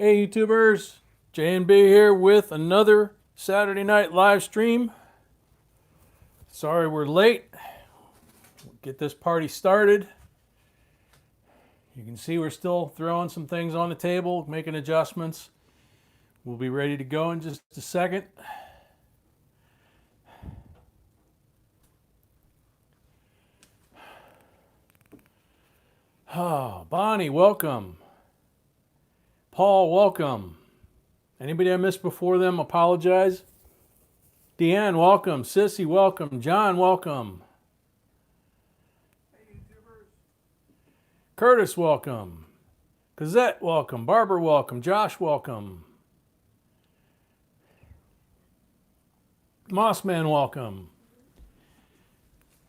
Hey YouTubers, J&B here with another Saturday night live stream. Sorry we're late. We'll get this party started. You can see we're still throwing some things on the table, making adjustments. We'll be ready to go in just a second. Oh, Bonnie, welcome. Paul, welcome. Anybody I missed before them, apologize. Deanne, welcome. Sissy, welcome. John, welcome. Hey, YouTubers. Curtis, welcome. Cosette, welcome. Barbara, welcome. Josh, welcome. Mossman, welcome.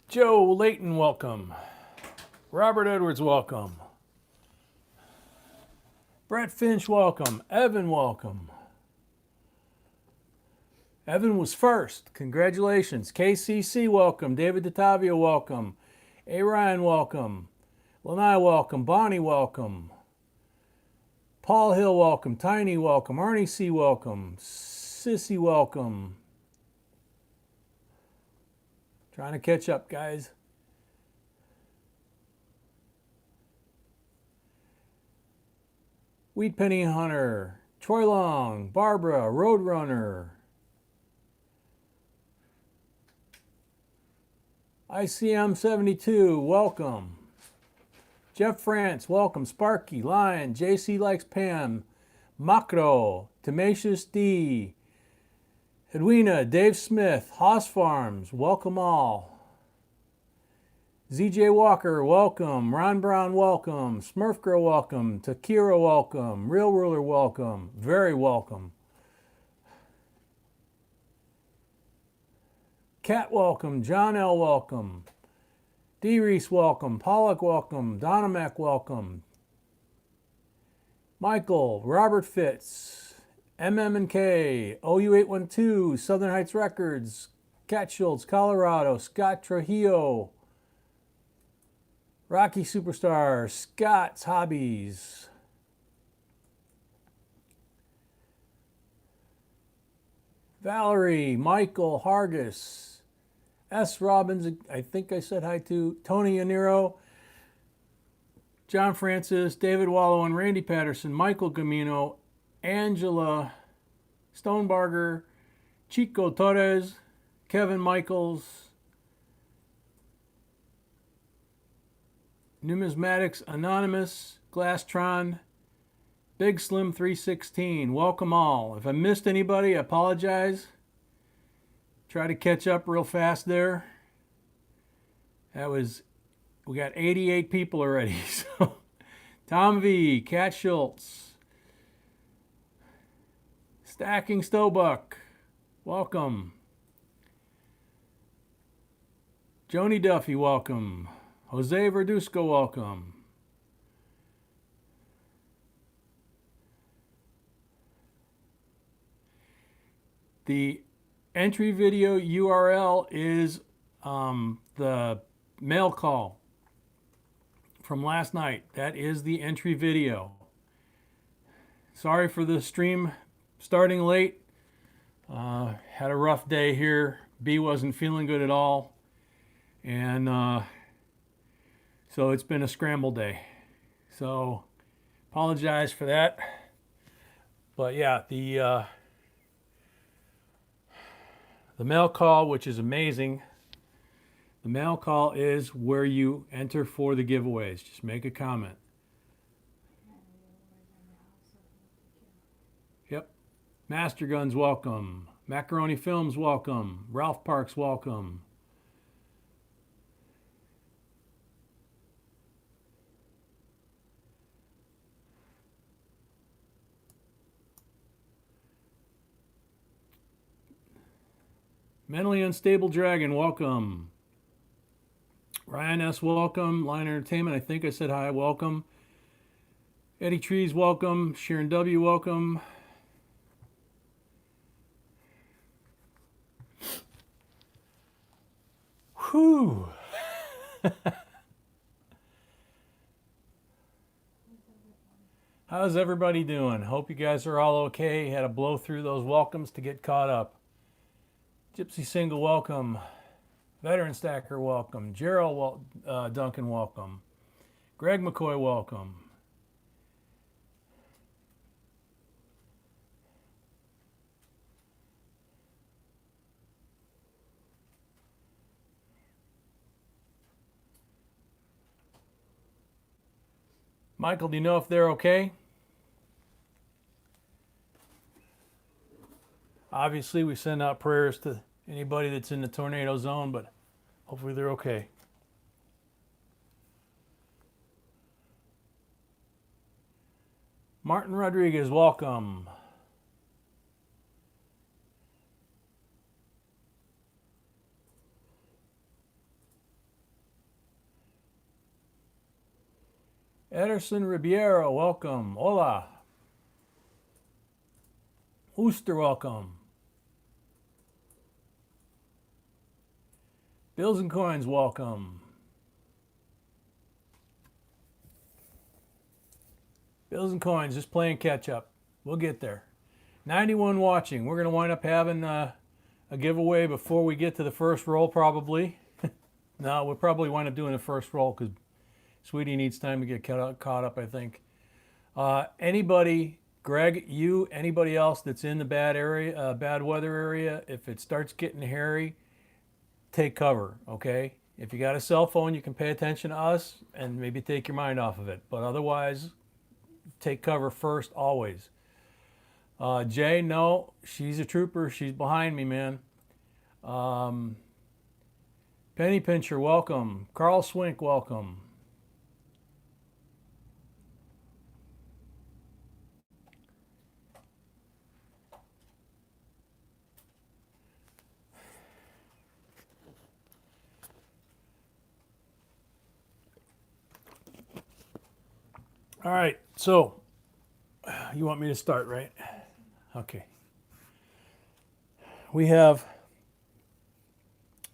Joe Layton, welcome. Robert Edwards, welcome. Brett Finch, welcome. Evan, welcome. Evan was first. Congratulations. KCC, welcome. David DeTavio, welcome. A. Ryan, welcome. Lanai, welcome. Bonnie, welcome. Paul Hill, welcome. Tiny, welcome. Arnie C, welcome. Sissy, welcome. Trying to catch up, guys. Wheat Penny Hunter, Troy Long, Barbara, Roadrunner, ICM72, welcome. Jeff France, welcome. Sparky, Lion, JC Likes Pam, Macro, Tenacious D, Edwina, Dave Smith, Haas Farms, welcome all. ZJ Walker, welcome. Ron Brown, welcome. Smurf Girl, welcome. Takira, welcome. Real Ruler, welcome. Very welcome. Cat, welcome. John L, welcome. D. Reese, welcome. Pollock, welcome. Donna Mac, welcome. Michael, Robert Fitz, MM&K, OU812, Southern Heights Records, Cat Schultz, Colorado, Scott Trujillo, Rocky Superstar, Scott's Hobbies. Valerie, Michael, Hargis, S. Robbins, I think I said hi to, Tony Yaniro, John Francis, David Wallow and Randy Patterson, Michael Gamino, Angela Stonebarger, Chico Torres, Kevin Michaels, Numismatics Anonymous, Glasstron, Big Slim 316. Welcome all. If I missed anybody, I apologize. Try to catch up real fast there. We got 88 people already. So Tom V, Cat Schultz, Stacking Stobuck, welcome. Joni Duffy, welcome. Jose Verduzco, welcome. The entry video URL is the mail call from last night. That is the entry video. Sorry for the stream starting late. Had a rough day here. B wasn't feeling good at all. And so it's been a scramble day. So apologize for that. But yeah, the mail call, which is amazing. The mail call is where you enter for the giveaways. Just make a comment. Yep. Master Guns, welcome. Macaroni Films, welcome. Ralph Parks, welcome. Mentally Unstable Dragon, welcome. Ryan S, welcome. Line Entertainment, I think I said hi, welcome. Eddie Trees, welcome. Sharon W, welcome. Whew. How's everybody doing? Hope you guys are all okay. Had to blow through those welcomes to get caught up. Gypsy Single, welcome. Veteran Stacker, welcome. Gerald Duncan, welcome. Greg McCoy, welcome. Michael, do you know if they're okay? Obviously, we send out prayers to anybody that's in the tornado zone, but hopefully they're okay. Martin Rodriguez, welcome. Ederson Ribeiro, welcome. Hola. Ooster, welcome. Bills and Coins, welcome. Bills and Coins, just playing catch up. We'll get there. 91 watching. We're going to wind up having a giveaway before we get to the first roll, probably. No, we'll probably wind up doing the first roll because Sweetie needs time to get caught up, I think. Anybody, Greg, you, anybody else that's in the bad weather area, if it starts getting hairy, take cover, okay? If you got a cell phone, you can pay attention to us and maybe take your mind off of it. But otherwise, take cover first, always. Jay, no, she's a trooper. She's behind me, man. Penny Pincher, welcome. Carl Swink, welcome. All right, so you want me to start, right? Okay. We have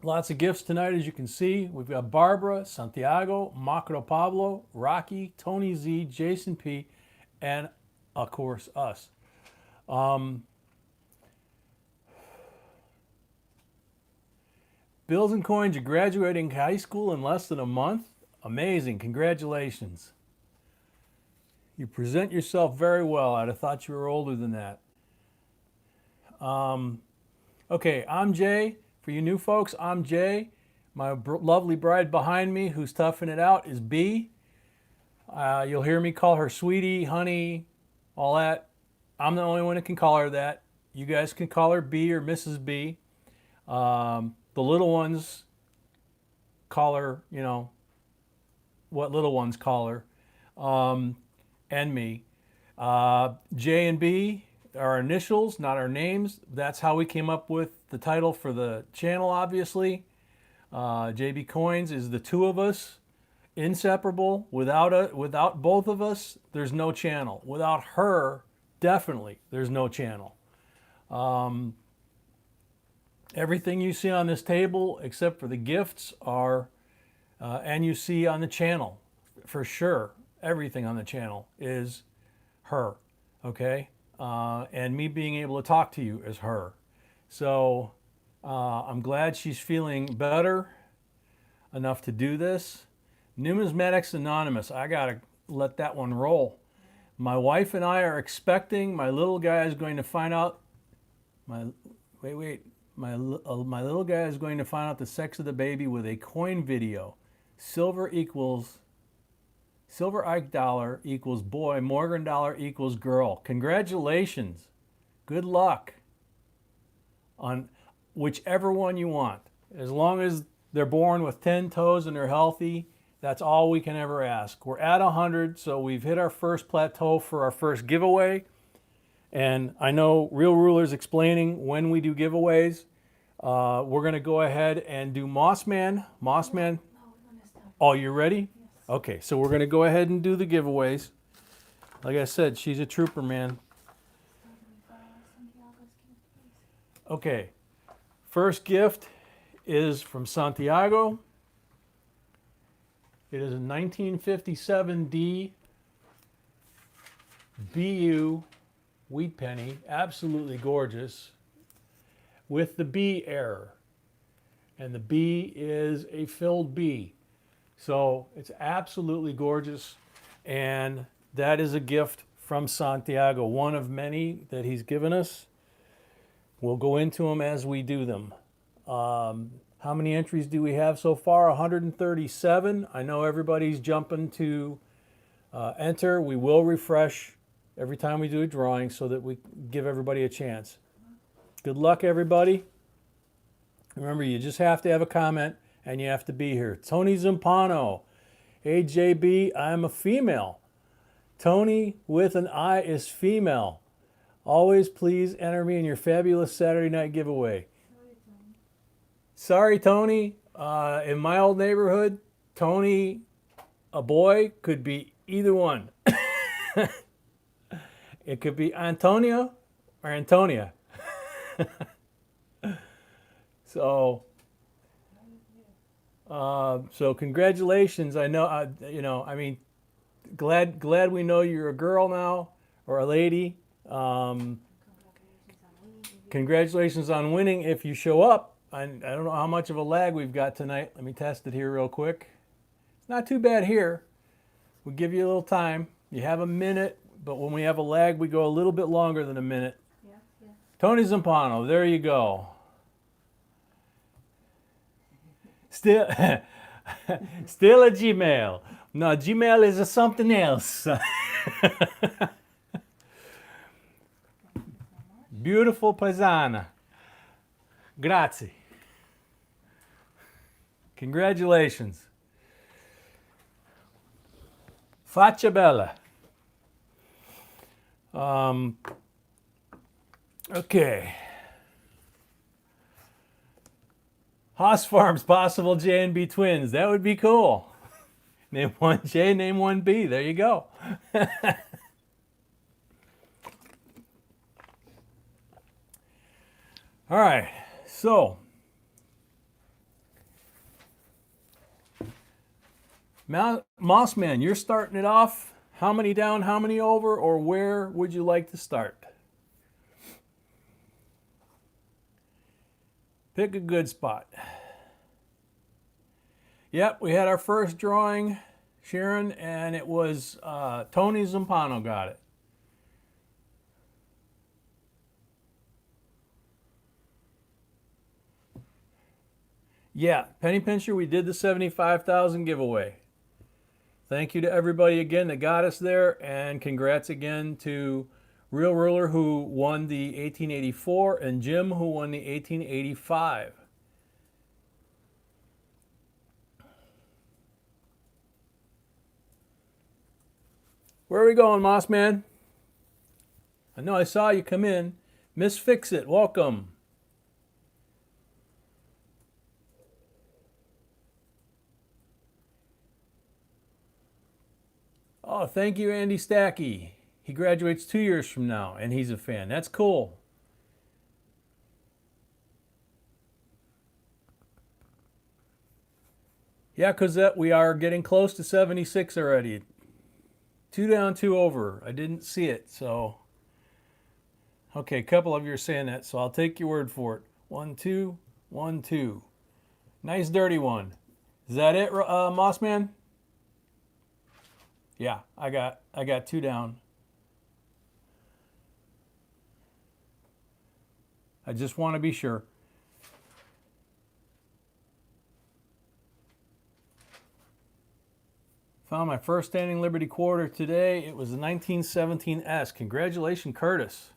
lots of gifts tonight, as you can see. We've got Barbara, Santiago, Macro Pablo, Rocky, Tony Z, Jason P, and of course us. Bills and Coins, you're graduating high school in less than a month. Amazing, congratulations. You present yourself very well. I'd have thought you were older than that. Okay, I'm Jay. For you new folks, I'm Jay. My lovely bride behind me who's toughing it out is B. You'll hear me call her sweetie, honey, all that. I'm the only one that can call her that. You guys can call her B or Mrs. B. The little ones call her, you know, what little ones call her. And me. J and B are our initials, not our names. That's how we came up with the title for the channel, obviously. JB Coins is the two of us, inseparable. Without both of us, there's no channel. Without her, definitely, there's no channel. Everything you see on this table, except for the gifts, are, and you see on the channel, for sure. Everything on the channel is her, okay? And me being able to talk to you is her. So I'm glad she's feeling better enough to do this. Numismatics Anonymous, I gotta let that one roll. My wife and I are expecting. My little guy is going to find out. My little guy is going to find out the sex of the baby with a coin video. Silver Ike dollar equals boy, Morgan dollar equals girl. Congratulations. Good luck on whichever one you want. As long as they're born with 10 toes and they're healthy, that's all we can ever ask. We're at 100, so we've hit our first plateau for our first giveaway. And I know Real Ruler's explaining when we do giveaways. We're going to go ahead and do Mossman. Mossman. Oh, you ready? Okay, so we're going to go ahead and do the giveaways. Like I said, she's a trooper, man. Okay, first gift is from Santiago. It is a 1957 D BU wheat penny, absolutely gorgeous, with the B error. And the B is a filled B. So it's absolutely gorgeous. And that is a gift from Santiago, one of many that he's given us. We'll go into them as we do them. How many entries do we have so far? 137. I know everybody's jumping to enter. We will refresh every time we do a drawing so that we give everybody a chance. Good luck, everybody. Remember, you just have to have a comment and you have to be here. Tony Zampano. Hey, JB, I'm a female. Tony with an I is female. Always please enter me in your fabulous Saturday night giveaway. Sorry, Tony. In my old neighborhood, Tony, a boy, could be either one. It could be Antonio or Antonia. So congratulations. I know, I mean, glad we know you're a girl now or a lady. Congratulations on winning if you show up. I don't know how much of a lag we've got tonight. Let me test it here real quick. It's not too bad here. We'll give you a little time. You have a minute, but when we have a lag, we go a little bit longer than a minute. Yeah. Tony Zampano, there you go. Still a Gmail. No, Gmail is something else. Beautiful paesana. Grazie. Congratulations. Faccia bella. Okay. Haas Farms, possible J and B twins. That would be cool. Name one J, name one B. There you go. All right. So, Mossman, you're starting it off. How many down, how many over, or where would you like to start? Pick a good spot. Yep, we had our first drawing, Sharon, and it was Tony Zampano got it. Yeah, Penny Pincher, we did the 75,000 giveaway. Thank you to everybody again that got us there, and congrats again to Real Ruler, who won the 1884, and Jim, who won the 1885. Where are we going, Mossman? I know I saw you come in. Miss Fix-It, welcome. Oh, thank you, Andy Stacky. He graduates 2 years from now, and he's a fan. That's cool. Yeah, Cosette, we are getting close to 76 already. 2 down, 2 over. I didn't see it, so. Okay, a couple of you are saying that, so I'll take your word for it. 1, 2, 1, 2. Nice dirty one. Is that it, Mossman? Yeah, I got 2 down. I just want to be sure. Found my first Standing Liberty quarter today. It was the 1917S. Congratulations, Curtis.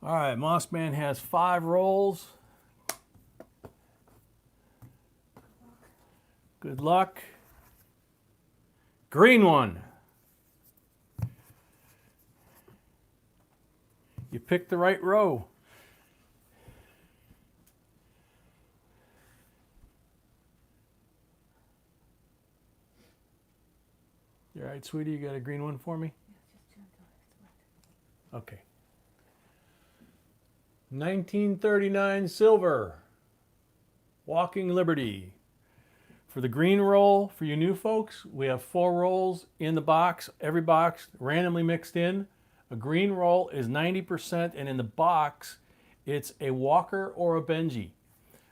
All right, Mossman has 5 rolls. Good luck. Green one. You picked the right row. You all right, sweetie? You got a green one for me? Okay. 1939 silver. Walking Liberty. For the green roll, for you new folks, we have 4 rolls in the box. Every box randomly mixed in. A green roll is 90%, and in the box, it's a Walker or a Benji.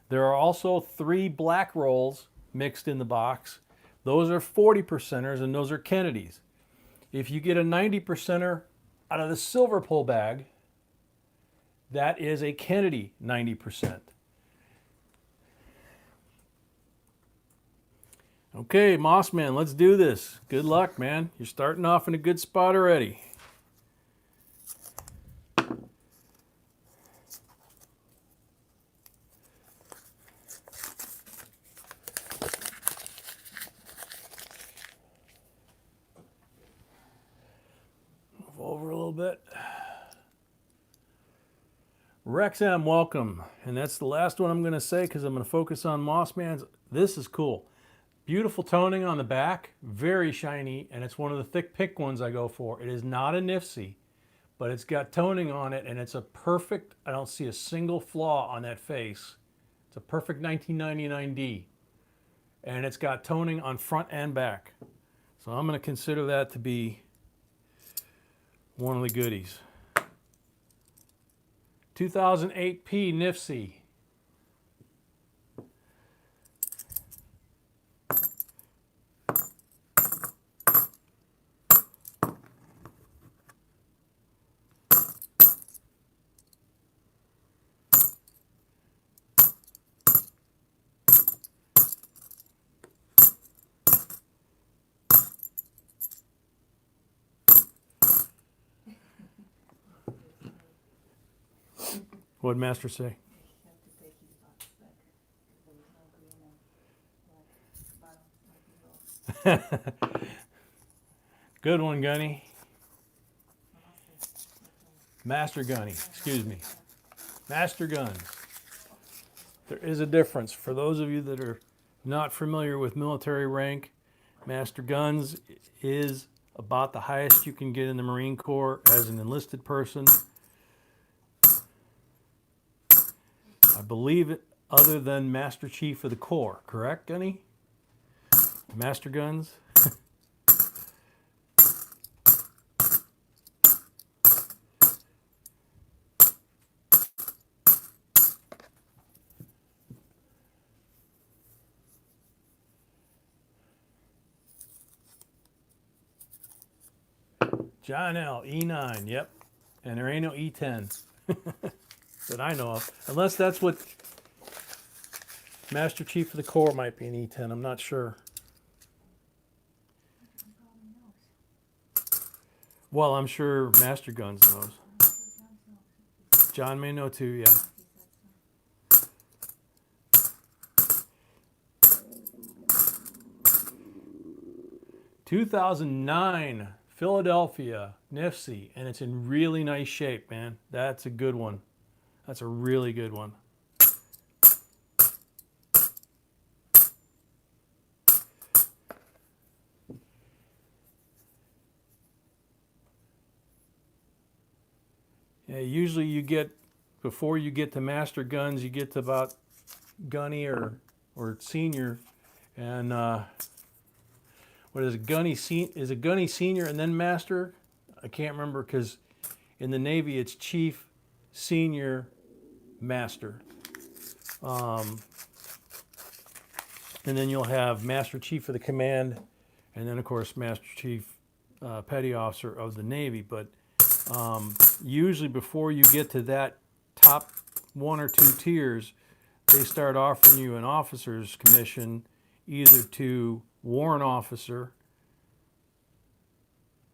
There are also 3 black rolls mixed in the box. Those are 40%ers, and those are Kennedy's. If you get a 90%er out of the silver pull bag, that is a Kennedy 90%. Okay, Mossman, let's do this. Good luck, man. You're starting off in a good spot already. Move over a little bit. Rexham, welcome. And that's the last one I'm going to say because I'm going to focus on Mossman's. This is cool. Beautiful toning on the back, very shiny, and it's one of the thick pick ones I go for. It is not a Nifsy, but it's got toning on it, and it's a perfect, I don't see a single flaw on that face. It's a perfect 1999D, and it's got toning on front and back. So I'm going to consider that to be one of the goodies. 2008P Nifsy. What'd Master say? Good one, Gunny. Master Gunny, excuse me. Master Guns. There is a difference. For those of you that are not familiar with military rank, Master Guns is about the highest you can get in the Marine Corps as an enlisted person. I believe it, other than Master Chief of the Corps, correct, Gunny? Master Guns? John L, E9, yep. And there ain't no E10 that I know of. Unless that's what Master Chief of the Corps might be an E10, I'm not sure. Well, I'm sure Master Guns knows. John may know too, yeah. (2009) Philadelphia Nifsy, and it's in really nice shape, man. That's a good one. That's a really good one. Yeah, usually you get, before you get to Master Guns, you get to about Gunny or Senior, and what is it, Gunny? Is it Gunny Senior and then Master? I can't remember, because in the Navy it's Chief, Senior, Master. And then you'll have Master Chief of the Command, and then of course Master Chief Petty Officer of the Navy. But usually before you get to that top 1 or 2 tiers, they start offering you an officer's commission, either to Warrant Officer.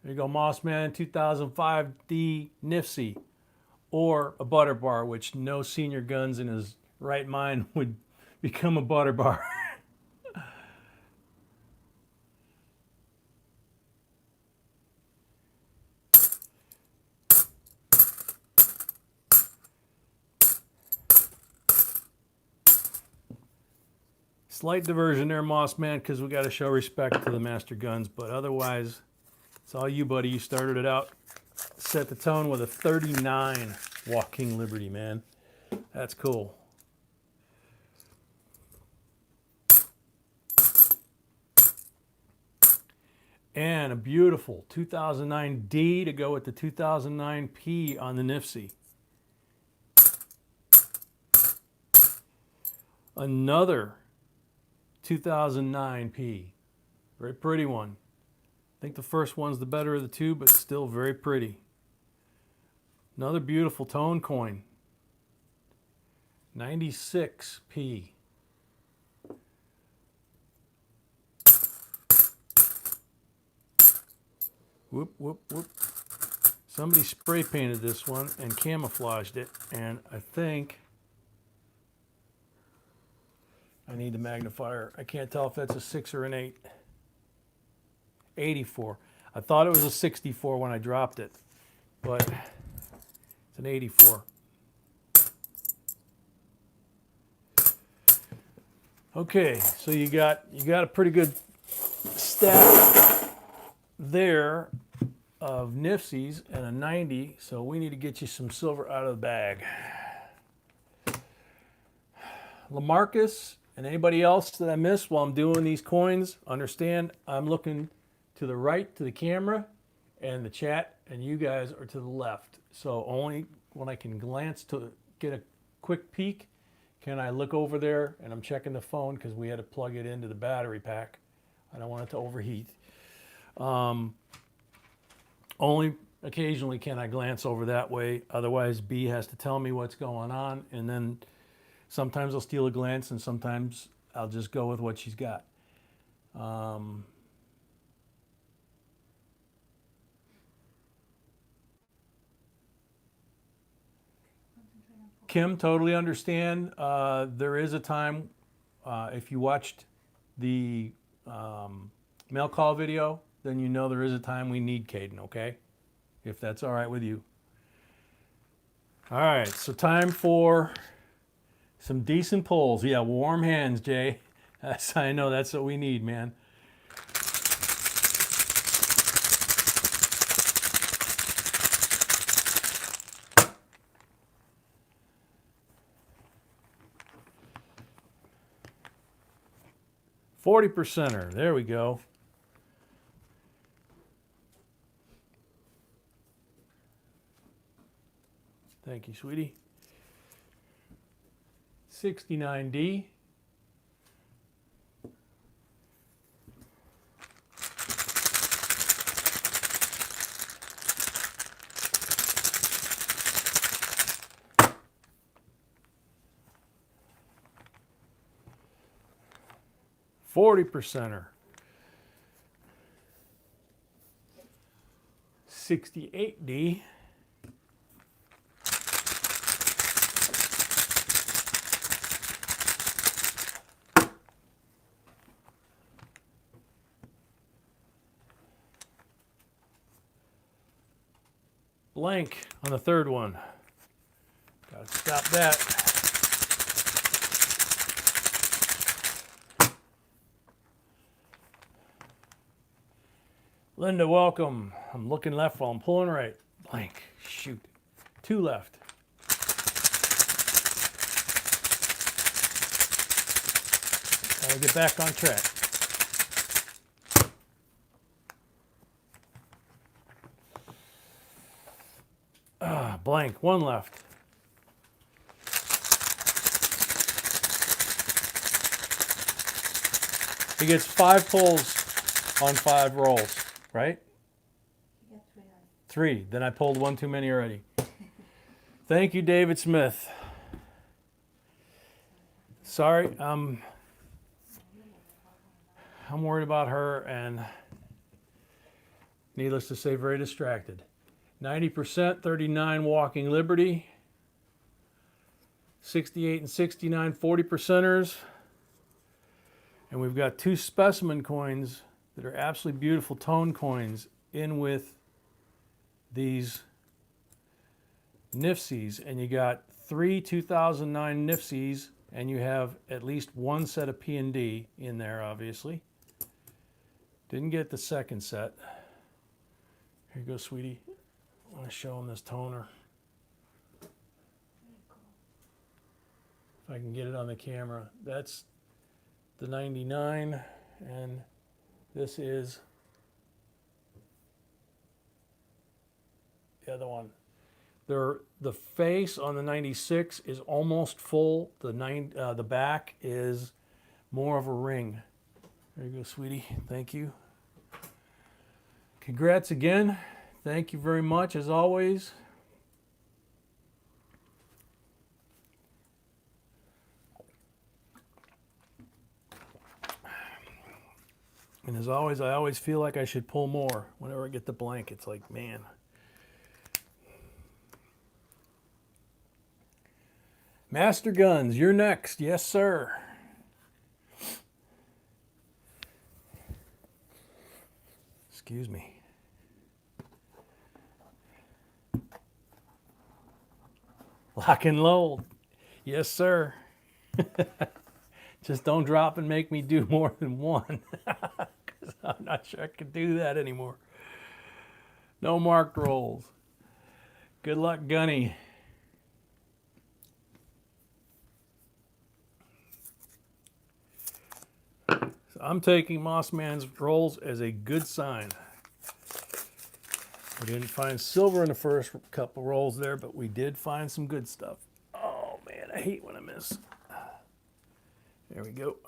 There you go, Mossman, 2005D Nifsy, or a butter bar, which no senior guns in his right mind would become a butter bar. Slight diversion there, Mossman, because we got to show respect to the Master Guns, but otherwise, it's all you, buddy. You started it out, set the tone with a 39 Walking Liberty, man. That's cool. And a beautiful 2009 D to go with the 2009 P on the Nifty. Another 2009 P. Very pretty one. I think the first one's the better of the two, but still very pretty. Another beautiful tone coin. 96 P. Whoop, whoop, whoop. Somebody spray painted this one and camouflaged it, and I think I need the magnifier. I can't tell if that's a 6 or an 8. 84. I thought it was a 64 when I dropped it, but it's an 84. Okay, so you got a pretty good stack there of Nifties and a 90, so we need to get you some silver out of the bag. LaMarcus and anybody else that I missed while I'm doing these coins, understand I'm looking to the right to the camera and the chat, and you guys are to the left. So only when I can glance to get a quick peek can I look over there, and I'm checking the phone because we had to plug it into the battery pack. I don't want it to overheat. Only occasionally can I glance over that way. Otherwise, B has to tell me what's going on, and then sometimes I'll steal a glance, and sometimes I'll just go with what she's got. Kim, totally understand. There is a time, if you watched the mail call video, then you know there is a time we need Caden, okay? If that's all right with you. All right, so time for some decent pulls. Yeah, warm hands, Jay. I know that's what we need, man. $40%er, there we go. Thank you, sweetie. 69D. $40%er. 68D. Blank on the third one. Gotta stop that. Linda, welcome. I'm looking left while I'm pulling right. Blank. Shoot. 2 left. Gotta get back on track. Blank. 1 left. He gets 5 pulls on 5 rolls, right? You got 3. Then I pulled 1 too many already. Thank you, David Smith. Sorry, I'm worried about her, and needless to say, very distracted. 90%, 39 Walking Liberty. 68 and 69, 40%ers. And we've got 2 specimen coins that are absolutely beautiful tone coins in with these Nifties. And you got 3 2009 Nifties, and you have at least 1 set of P&D in there, obviously. Didn't get the second set. Here you go, sweetie. I want to show them this toner. If I can get it on the camera. That's the 99, and this is the other one. The face on the 96 is almost full. The back is more of a ring. There you go, sweetie. Thank you. Congrats again. Thank you very much, as always. And as always, I always feel like I should pull more whenever I get the blank. It's like, man. Master Guns, you're next. Yes, sir. Excuse me. Lock and load. Yes, sir. Just don't drop and make me do more than one. Because I'm not sure I can do that anymore. No marked rolls. Good luck, Gunny. So I'm taking Mossman's rolls as a good sign. We didn't find silver in the first couple rolls there, but we did find some good stuff. Oh man, I hate when I miss. There we go.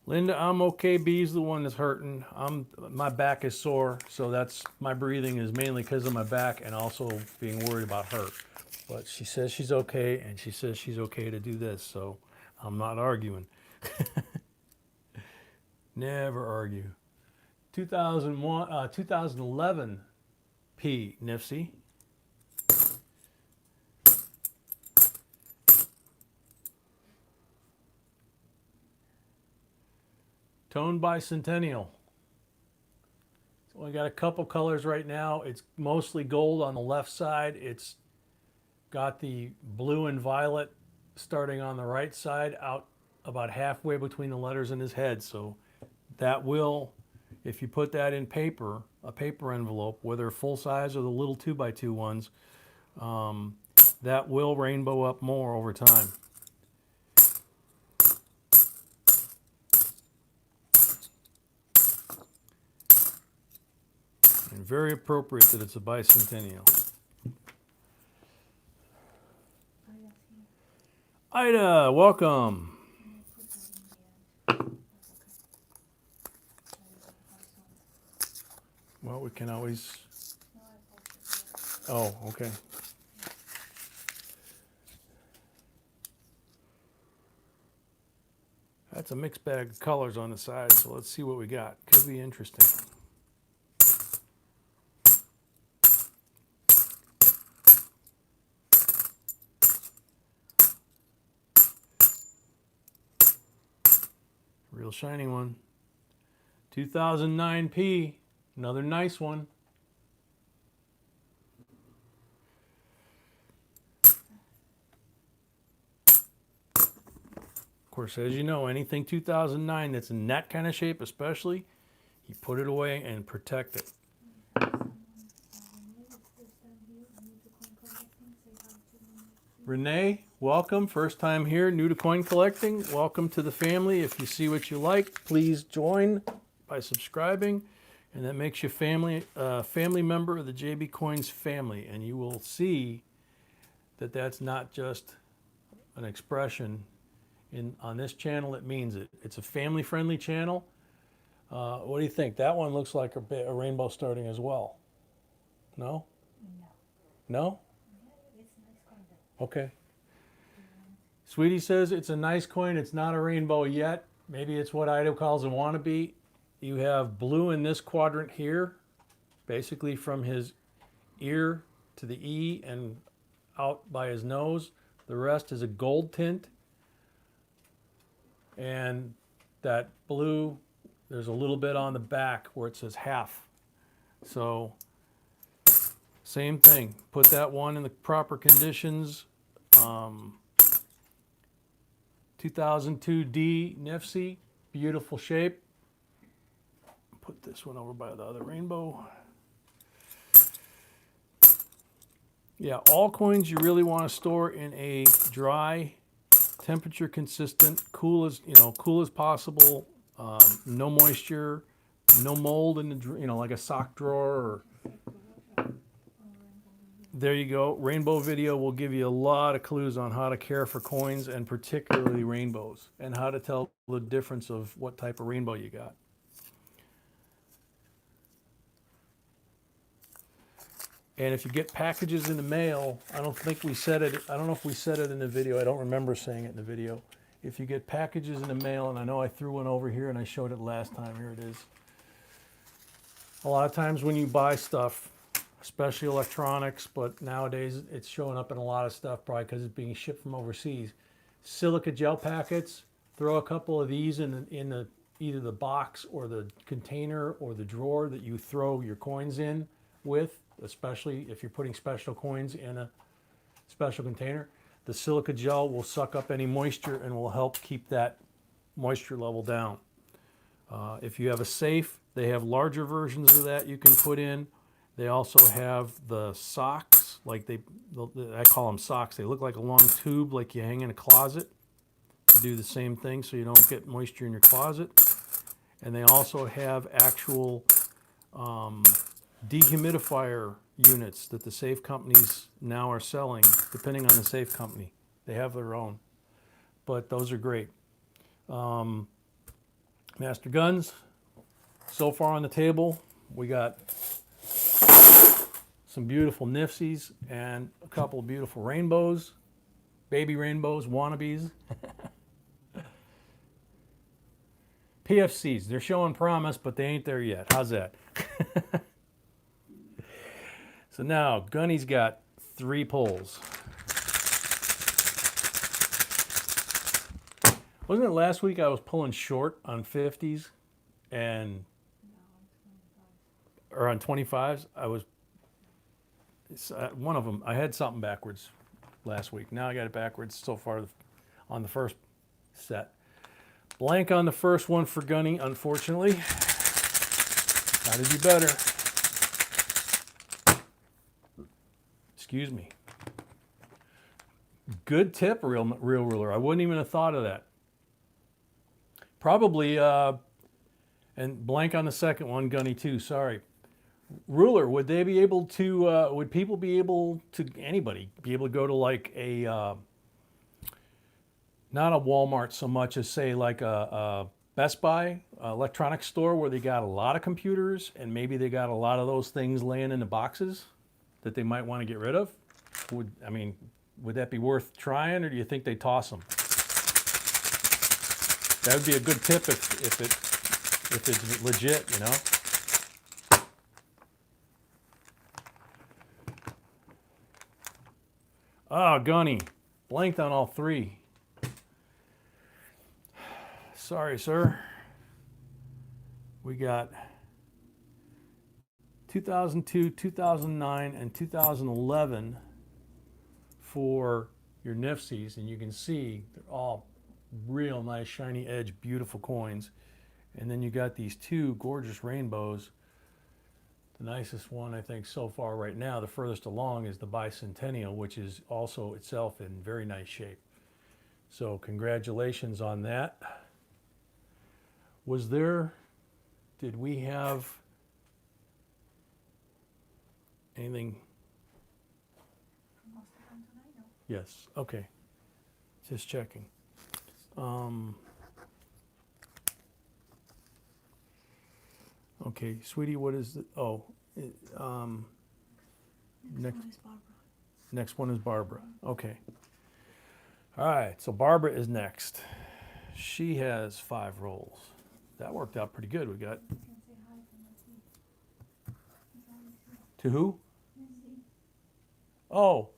Linda, I'm okay. B's the one that's hurting. My back is sore, so that's my breathing is mainly because of my back and also being worried about her. But she says she's okay, and she says she's okay to do this, so I'm not arguing. Never argue. 2011 P, Nifsy. Tone Bicentennial. So we got a couple colors right now. It's mostly gold on the left side. It's got the blue and violet starting on the right side, out about halfway between the letters in his head. So that will, if you put that in paper, a paper envelope, whether full size or the little 2x2 ones, that will rainbow up more over time. And very appropriate that it's a bicentennial. Ida, welcome. Well, we can always... Oh, okay. That's a mixed bag of colors on the side, so let's see what we got. Could be interesting. Real shiny one. 2009 P, another nice one. Of course, as you know, anything 2009 that's in that kind of shape especially, you put it away and protect it. Renee, welcome. First time here, new to coin collecting. Welcome to the family. If you see what you like, please join by subscribing, and that makes you family member of the JB Coins family. And you will see that that's not just an expression. On this channel, it means it. It's a family-friendly channel. What do you think? That one looks like a rainbow starting as well. No? No. No? Okay. Sweetie says it's a nice coin. It's not a rainbow yet. Maybe it's what Ido calls a wannabe. You have blue in this quadrant here, basically from his ear to the E and out by his nose. The rest is a gold tint. And that blue, there's a little bit on the back where it says half. So Same thing. Put that one in the proper conditions. 2002D Nifty, beautiful shape. Put this one over by the other rainbow. Yeah, all coins you really want to store in a dry, temperature consistent, cool as possible. No moisture, no mold in the like a sock drawer. Or, there you go. Rainbow video will give you a lot of clues on how to care for coins, and particularly rainbows, and how to tell the difference of what type of rainbow you got. And if you get packages in the mail, I don't think we said it. I don't know if we said it in the video. I don't remember saying it in the video. If you get packages in the mail, and I know I threw one over here and I showed it last time. Here it is. A lot of times when you buy stuff, especially electronics, but nowadays it's showing up in a lot of stuff probably because it's being shipped from overseas. Silica gel packets. Throw a couple of these in either the box or the container or the drawer that you throw your coins in with. Especially if you're putting special coins in a special container. The silica gel will suck up any moisture and will help keep that moisture level down. If you have a safe, they have larger versions of that you can put in. They also have the socks, like I call them socks. They look like a long tube like you hang in a closet to do the same thing so you don't get moisture in your closet. And they also have actual dehumidifier units that the safe companies now are selling, depending on the safe company. They have their own, but those are great. Master Guns, so far on the table, we got some beautiful Nifties and a couple of beautiful rainbows, baby rainbows, wannabes. PFCs, they're showing promise, but they ain't there yet. How's that? So now, Gunny's got 3 pulls. Wasn't it last week I was pulling short on 50s and or on 25s? One of them, I had something backwards last week. Now I got it backwards so far on the first set. Blank on the first one for Gunny, unfortunately. Gotta do better. Excuse me. Good tip, real ruler. I wouldn't even have thought of that. Probably, and blank on the second one, Gunny too, sorry. Ruler, would they be able to, would people be able to, anybody be able to go to like a, not a Walmart so much as say like a Best Buy electronics store where they got a lot of computers and maybe they got a lot of those things laying in the boxes that they might want to get rid of? Would that be worth trying, or do you think they toss them? That would be a good tip if it's legit, you know. Oh, Gunny, blanked on all 3. Sorry, sir. We got 2002, 2009, and 2011 for your Nifties, and you can see they're all real nice, shiny edge, beautiful coins. And then you got these 2 gorgeous rainbows. The nicest one, I think, so far right now, the furthest along, is the Bicentennial, which is also itself in very nice shape. So congratulations on that. Did we have anything? Yes, okay. Just checking. Okay, sweetie, what is the, next one is Barbara. Okay. All right, so Barbara is next. She has 5 rolls. That worked out pretty good. We got to who? Oh,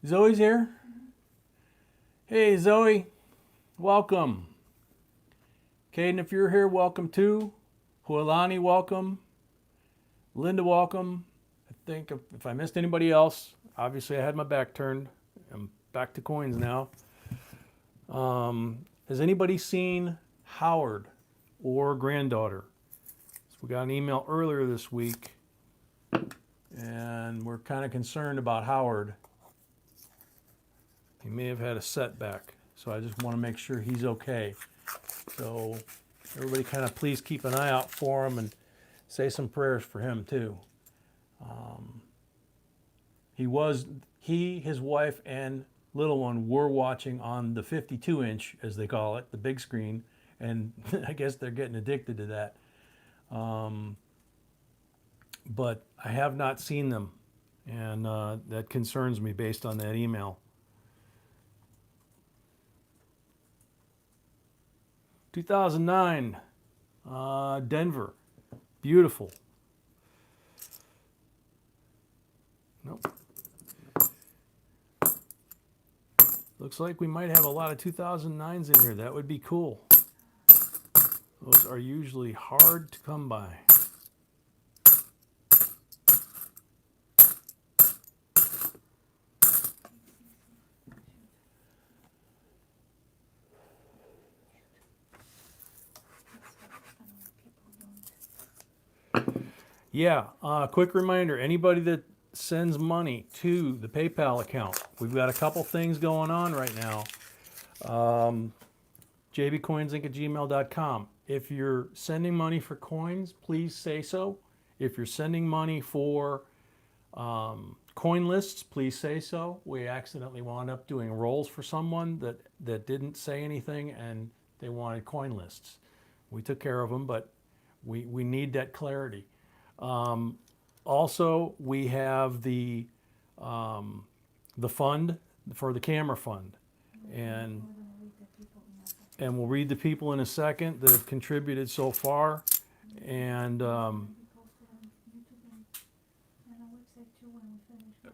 Zoe's here? Hey, Zoe, welcome. Caden, if you're here, welcome too. Hualani, welcome. Linda, welcome. think if I missed anybody else. Obviously, I had my back turned. I'm back to coins now. Has anybody seen Howard or granddaughter? So we got an email earlier this week, and we're kind of concerned about Howard. He may have had a setback, so I just want to make sure he's okay. So everybody kind of please keep an eye out for him and say some prayers for him too. He, his wife, and little one were watching on the 52-inch, as they call it, the big screen, and I guess they're getting addicted to that. But I have not seen them, and that concerns me based on that email. (2009) Denver, beautiful. Nope. Looks like we might have a lot of 2009s in here. That would be cool. Those are usually hard to come by. Yeah, quick reminder, anybody that sends money to the PayPal account, we've got a couple things going on right now. JBCOINSINC@gmail.com. If you're sending money for coins, please say so. If you're sending money for coin lists, please say so. We accidentally wound up doing rolls for someone that didn't say anything and they wanted coin lists. We took care of them, but we need that clarity. Also, we have the fund for the camera fund, and we'll read the people in a second that have contributed so far. And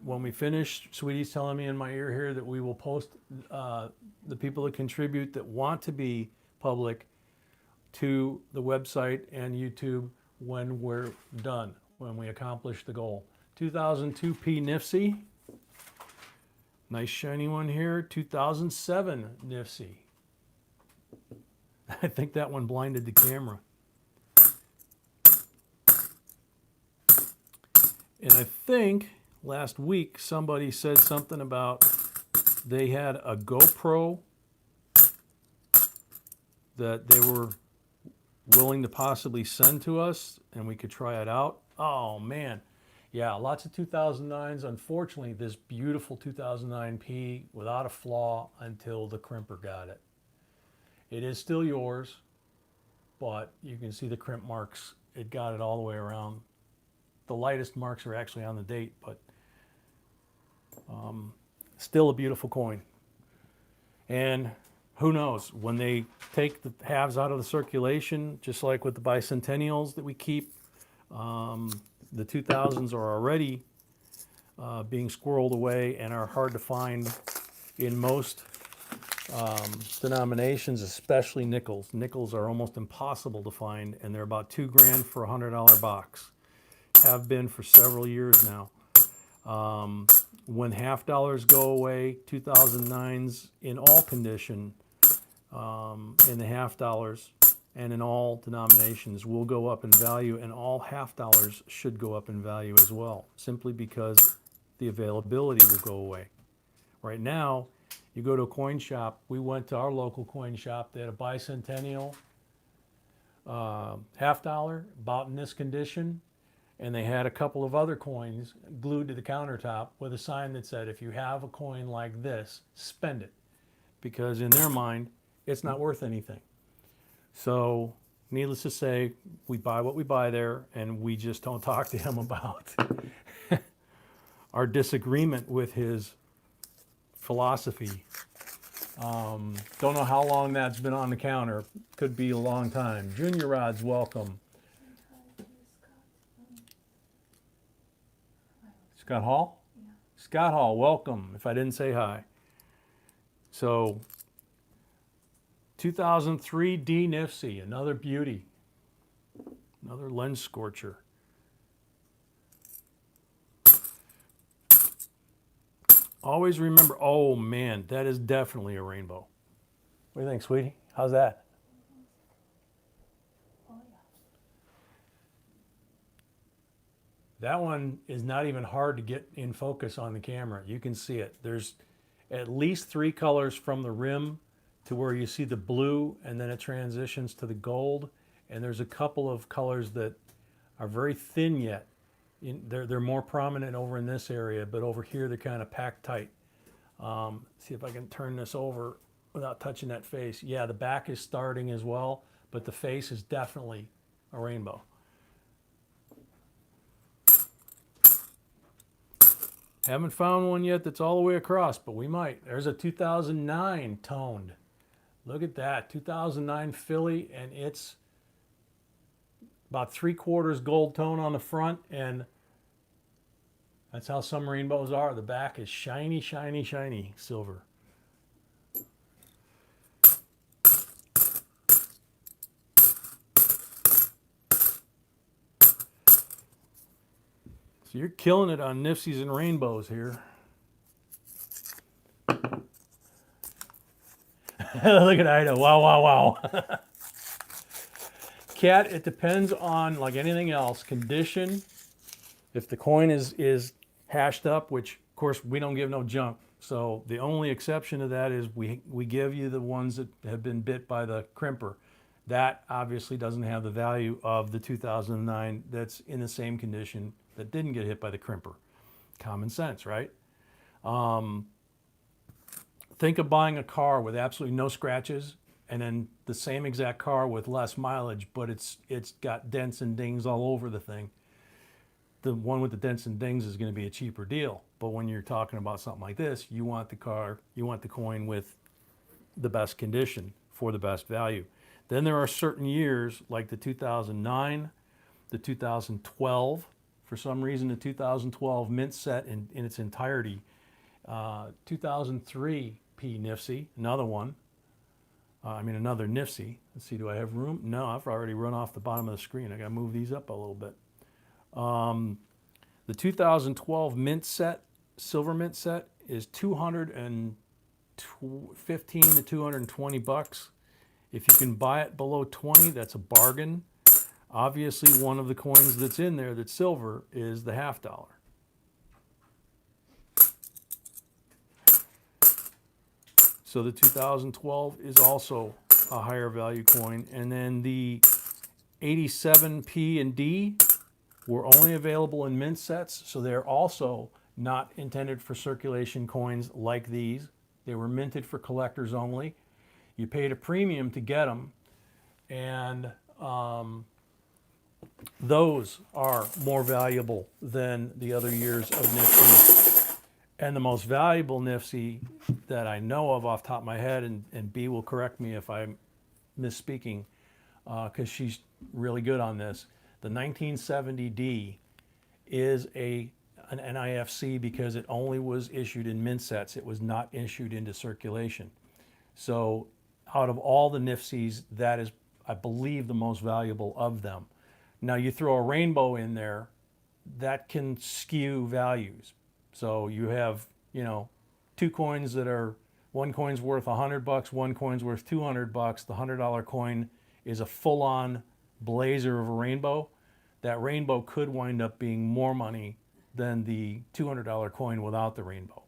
when we finish, Sweetie's telling me in my ear here that we will post the people that contribute that want to be public to the website and YouTube when we're done, when we accomplish the goal. 2002 P NIFC, nice shiny one here. 2007 NIFC. I think that one blinded the camera. And I think last week somebody said something about they had a GoPro that they were willing to possibly send to us and we could try it out. Oh man, yeah, lots of 2009s. Unfortunately, this beautiful 2009 P without a flaw until the crimper got it. It is still yours, but you can see the crimp marks. It got it all the way around. The lightest marks are actually on the date, but still a beautiful coin. And who knows, when they take the halves out of the circulation, just like with the bicentennials that we keep, the 2000s are already being squirreled away and are hard to find in most denominations, especially nickels. Nickels are almost impossible to find, and they're about $2 grand for a $100 box. Have been for several years now. When half dollars go away, 2009s in all condition, in the half dollars and in all denominations will go up in value, and all half dollars should go up in value as well, simply because the availability will go away. Right now, you go to a coin shop. We went to our local coin shop. They had a bicentennial half dollar about in this condition, and they had a couple of other coins glued to the countertop with a sign that said, if you have a coin like this, spend it, because in their mind it's not worth anything. So needless to say, we buy what we buy there, and we just don't talk to him about our disagreement with his philosophy. Don't know how long that's been on the counter. Could be a long time. Junior Rod's welcome. Scott Hall? Yeah. Scott Hall, welcome, if I didn't say hi. So, 2003 D NIFC, another beauty. Another lens scorcher. Always remember, oh man, that is definitely a rainbow. What do you think, sweetie? How's that? Oh, yeah. That one is not even hard to get in focus on the camera. You can see it. There's at least 3 colors from the rim to where you see the blue, and then it transitions to the gold. And there's a couple of colors that are very thin yet. They're more prominent over in this area, but over here they're kind of packed tight. See if I can turn this over without touching that face. Yeah, the back is starting as well, but the face is definitely a rainbow. Haven't found one yet that's all the way across, but we might. There's a 2009 toned. Look at that, 2009 Philly, and it's about 3/4 gold tone on the front, and that's how some rainbows are. The back is shiny, shiny, shiny silver. So you're killing it on Nifsies and rainbows here. Look at Ida. Wow, wow, wow. Cat, it depends on, like anything else, condition. If the coin is hashed up, which of course we don't give no junk. So the only exception to that is we give you the ones that have been bit by the crimper. That obviously doesn't have the value of the 2009 that's in the same condition that didn't get hit by the crimper. Common sense, right? Think of buying a car with absolutely no scratches, and then the same exact car with less mileage, but it's got dents and dings all over the thing. The one with the dents and dings is going to be a cheaper deal. But when you're talking about something like this, you want the coin with the best condition for the best value. Then there are certain years like the 2009, the 2012. For some reason, the 2012 mint set in its entirety. 2003 P Nifsi, another one. Another Nifsi. Let's see, do I have room? No, I've already run off the bottom of the screen. I got to move these up a little bit. The 2012 mint set, silver mint set, is $215 to $220. If you can buy it below 20, that's a bargain. Obviously, one of the coins that's in there that's silver is the $50. So the 2012 is also a higher value coin. And then the 87 P and D were only available in mint sets, so they're also not intended for circulation coins like these. They were minted for collectors only. You paid a premium to get them, and those are more valuable than the other years of Nifsi. And the most valuable Nifsi that I know of off the top of my head, and B will correct me if I'm misspeaking, because she's really good on this. The 1970D is an NIFC because it only was issued in mint sets. It was not issued into circulation. So out of all the Nifsies, that is, I believe, the most valuable of them. Now you throw a rainbow in there, that can skew values. So you have, two coins that are, one coin's worth $100, one coin's worth $200. The $100 coin is a full-on blazer of a rainbow. That rainbow could wind up being more money than the $200 coin without the rainbow.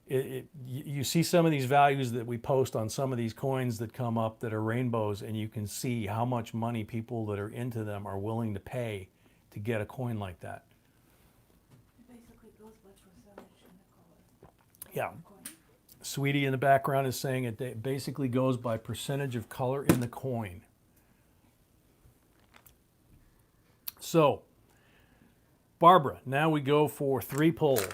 You see some of these values that we post on some of these coins that come up that are rainbows, and you can see how much money people that are into them are willing to pay to get a coin like that. It basically goes by percentage in the color. Yeah. Coin. Sweetie in the background is saying it basically goes by percentage of color in the coin. So, Barbara, now we go for 3 pulls.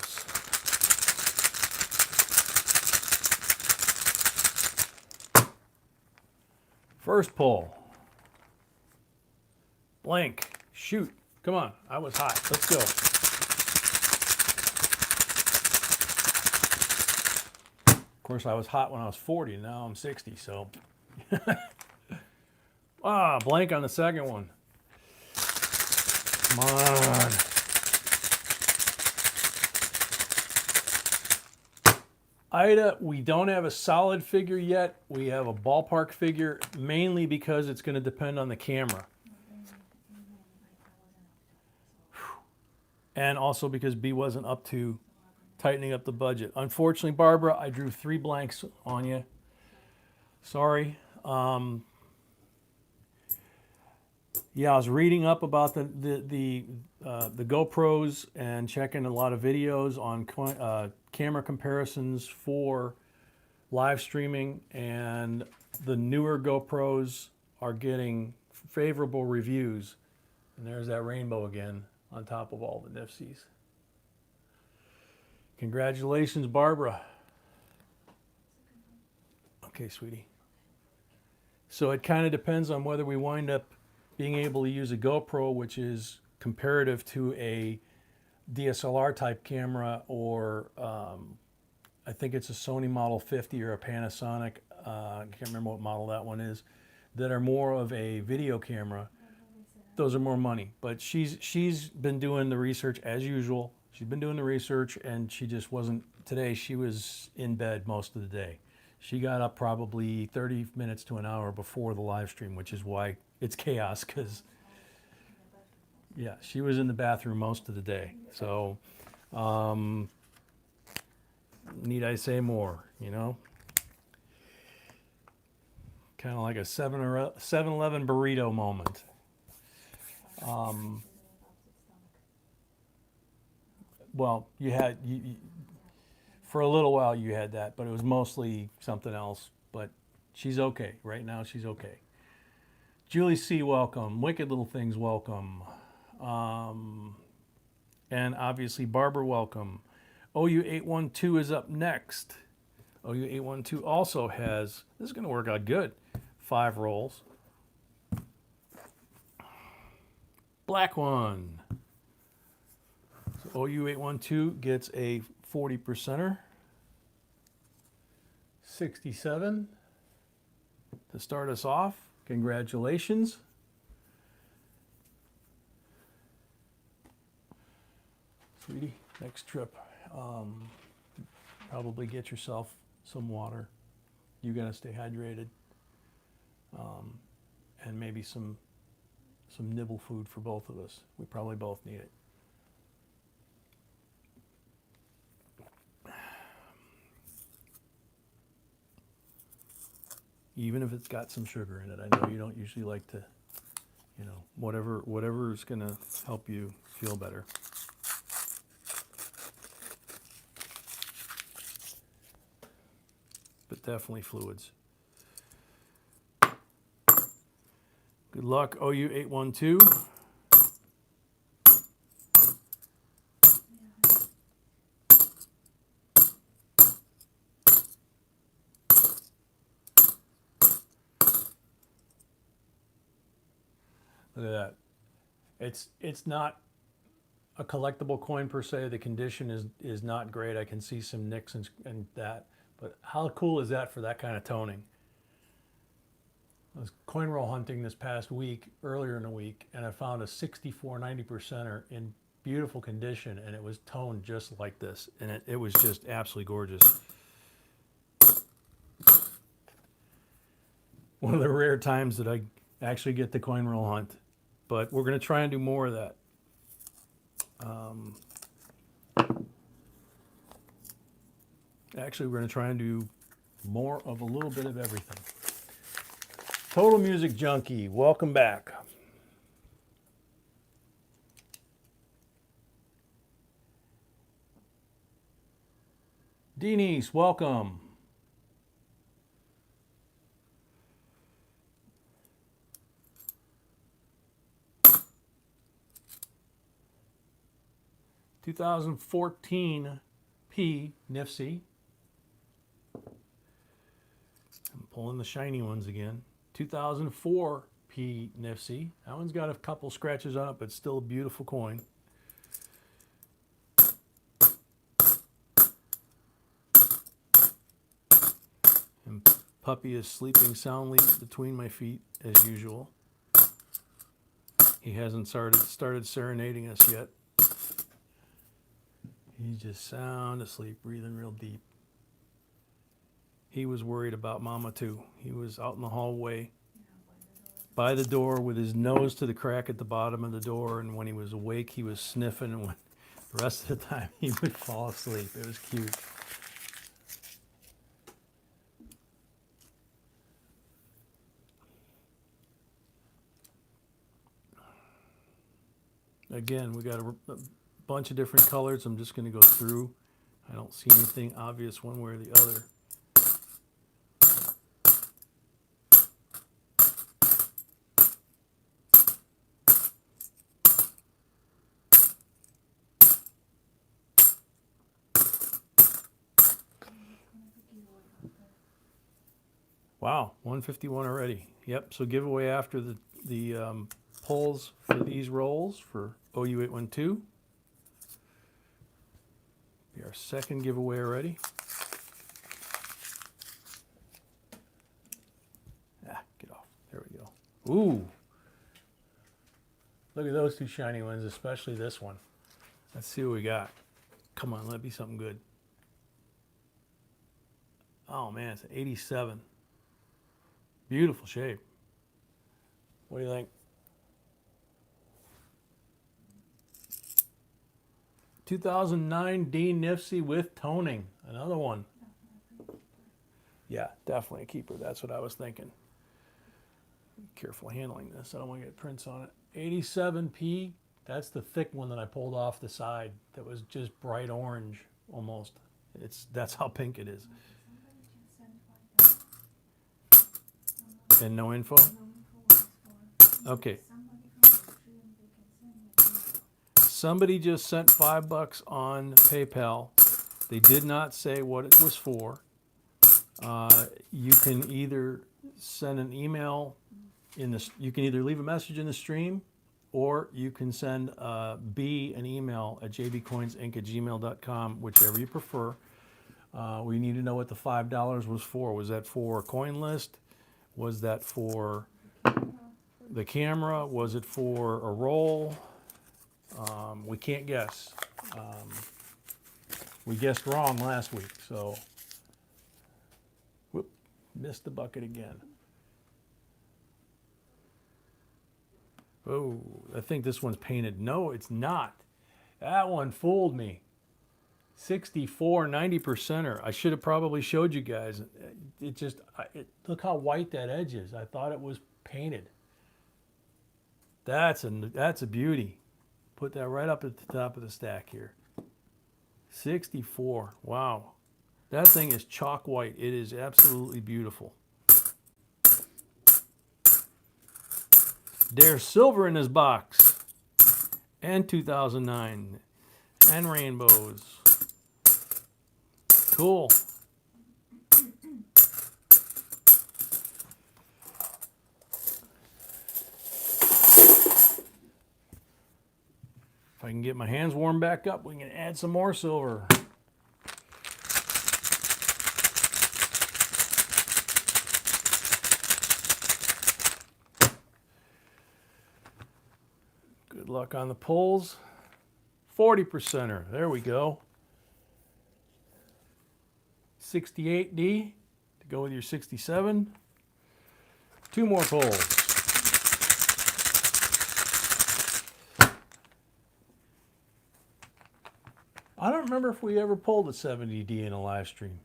First pull. Blank. Shoot. Come on. I was hot. Let's go. Of course, I was hot when I was 40. Now I'm 60, so. Blank on the second one. Come on. Ida, we don't have a solid figure yet. We have a ballpark figure, mainly because it's going to depend on the camera. And also because B wasn't up to tightening up the budget. Unfortunately, Barbara, I drew 3 blanks on you. Sorry. Yeah, I was reading up about the GoPros and checking a lot of videos on camera comparisons for live streaming, and the newer GoPros are getting favorable reviews. And there's that rainbow again on top of all the NIFCs. Congratulations, Barbara. Okay, sweetie. So it kind of depends on whether we wind up being able to use a GoPro, which is comparative to a DSLR type camera, or I think it's a Sony Model 50 or a Panasonic, I can't remember what model that one is, that are more of a video camera. Those are more money. But she's been doing the research as usual. She's been doing the research, and she just wasn't, today she was in bed most of the day. She got up probably 30 minutes to an hour before the live stream, which is why it's chaos, because, yeah, she was in the bathroom most of the day. So, need I say more, you know? Kind of like a 7-Eleven burrito moment. Well, you had, for a little while you had that, but it was mostly something else. But she's okay. Right now she's okay. Julie C., welcome. Wicked Little Things, welcome. And obviously Barbara, welcome. OU812 is up next. OU812 also has, this is going to work out good, 5 rolls. Black one. So OU812 gets a 40%er. 67 to start us off. Congratulations. Sweetie, next trip, probably get yourself some water. You gotta stay hydrated. And maybe some nibble food for both of us. We probably both need it. Even if it's got some sugar in it. I know you don't usually like to, you know, whatever is gonna help you feel better. But definitely fluids. Good luck, OU812. Look at that. It's not a collectible coin per se. The condition is not great. I can see some nicks and that. But how cool is that for that kind of toning? I was coin roll hunting this past week, earlier in the week, and I found a 64 90%er in beautiful condition, and it was toned just like this. And it was just absolutely gorgeous. One of the rare times that I actually get the coin roll hunt. But we're going to try and do more of that. Actually, we're going to try and do more of a little bit of everything. Total Music Junkie, welcome back. Denise, welcome. (2014) P NIFC. I'm pulling the shiny ones again. 2004 P NIFC. That one's got a couple scratches on it, but still a beautiful coin. And Puppy is sleeping soundly between my feet as usual. He hasn't started serenading us yet. He's just sound asleep, breathing real deep. He was worried about Mama too. He was out in the hallway by the door with his nose to the crack at the bottom of the door, and when he was awake, he was sniffing, and when the rest of the time he would fall asleep. It was cute. Again, we got a bunch of different colors. I'm just going to go through. I don't see anything obvious one way or the other. Wow, 151 already. Yep, so giveaway after the polls for these rolls for OU812. Be our second giveaway already. Ah, get off. There we go. Ooh. Look at those two shiny ones, especially this one. Let's see what we got. Come on, let it be something good. Oh man, it's an 87. Beautiful shape. What do you think? 2009 Dean Nifsey with toning. Another one. Yeah, definitely a keeper. That's what I was thinking. Be careful handling this. I don't want to get prints on it. 87p. That's the thick one that I pulled off the side. That was just bright orange almost. That's how pink it is. And no info? Okay. Somebody just sent $5 on PayPal. They did not say what it was for. You can either send an email you can either leave a message in the stream, or you can send B an email at jbcoinsinc@gmail.com, whichever you prefer. We need to know what the $5 was for. Was that for a coin list? Was that for the camera? Was it for a roll? We can't guess. We guessed wrong last week, so whoop, missed the bucket again. Oh, I think this one's painted. No, it's not. That one fooled me. 64, 90%er. I should have probably showed you guys. Look how white that edge is. I thought it was painted. That's a beauty. Put that right up at the top of the stack here. 64. Wow. That thing is chalk white. It is absolutely beautiful. There's silver in this box. And 2009. And rainbows. Cool. If I can get my hands warmed back up, we can add some more silver. Good luck on the pulls. 40%er. There we go. 68D to go with your 67. Two more pulls. I don't remember if we ever pulled a 70D in a live stream.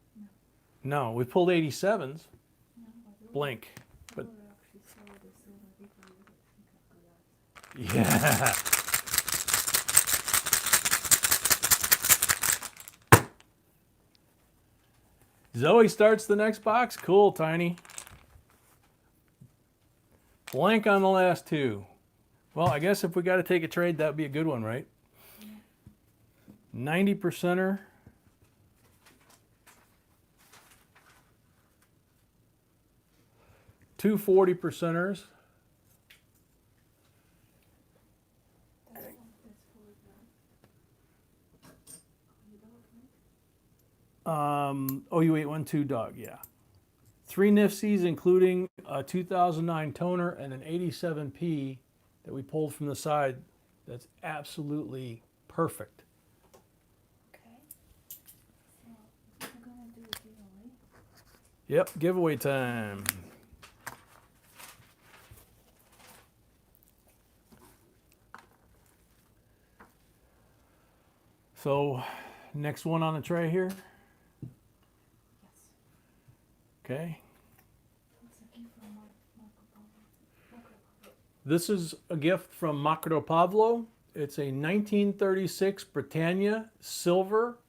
No, we pulled 87s. Blink. But yeah. Zoe starts the next box. Cool, Tiny. Blank on the last two. Well, I guess if we got to take a trade, that would be a good one, right? 90%er. Two 40%ers. OU812 dog, yeah. Three Nifsies, including a 2009 toner and an 87p that we pulled from the side. That's absolutely perfect. Okay. So, we're gonna do a giveaway. Yep, giveaway time. So, next one on the tray here. Yes. Okay. It's a gift from Marco Polo. This is a gift from Marco Polo. It's a 1936 Britannia silver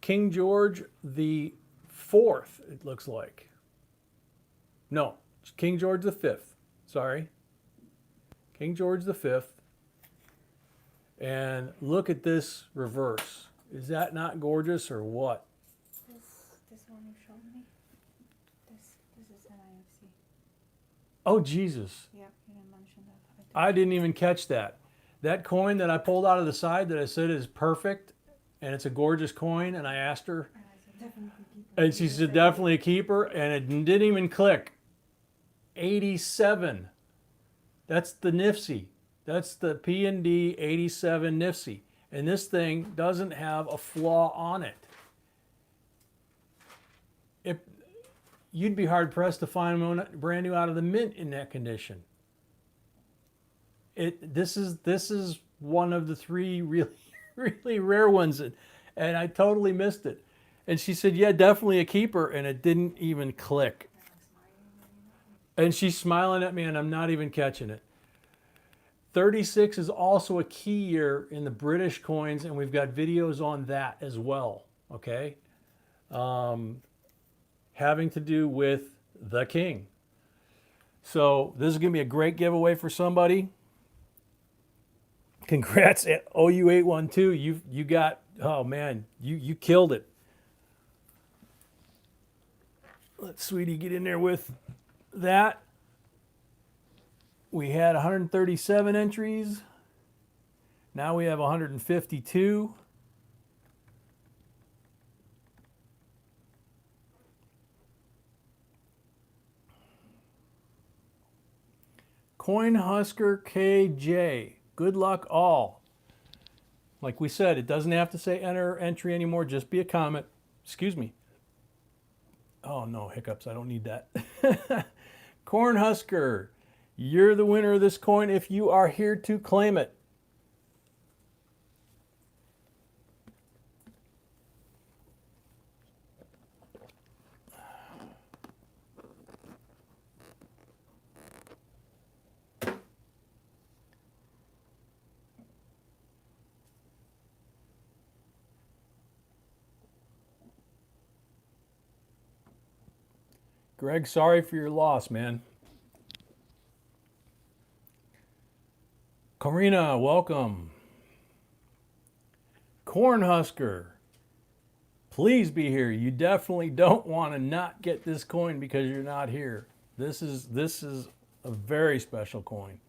King George the Fourth, it looks like. No, King George the Fifth. Sorry. King George the Fifth. And look at this reverse. Is that not gorgeous or what? This one you showed me. This is an IFC. Oh, Jesus. Yeah, you didn't mention that. I didn't even catch that. That coin that I pulled out of the side that I said is perfect, and it's a gorgeous coin, and I asked her, And I said definitely keep it. and she said definitely a keeper, and it didn't even click. 87. That's the NIFC. That's the P&D 87 NIFC. And this thing doesn't have a flaw on it. You'd be hard pressed to find one brand new out of the mint in that condition. This is one of the three really, really rare ones, and I totally missed it. And she said, yeah, definitely a keeper, and it didn't even click. And she's smiling at me, and I'm not even catching it. 36 is also a key year in the British coins, and we've got videos on that as well, okay? Having to do with the king. So this is going to be a great giveaway for somebody. Congrats at OU812. You got, oh man, you killed it. Let Sweetie get in there with that. We had 137 entries. Now we have 152. Coin Husker KJ. Good luck all. Like we said, it doesn't have to say enter entry anymore. Just be a comment. Excuse me. Oh no, hiccups. I don't need that. Cornhusker. You're the winner of this coin if you are here to claim it. Greg, sorry for your loss, man. Karina, welcome. Cornhusker, please be here. You definitely don't want to not get this coin because you're not here. This is a very special coin.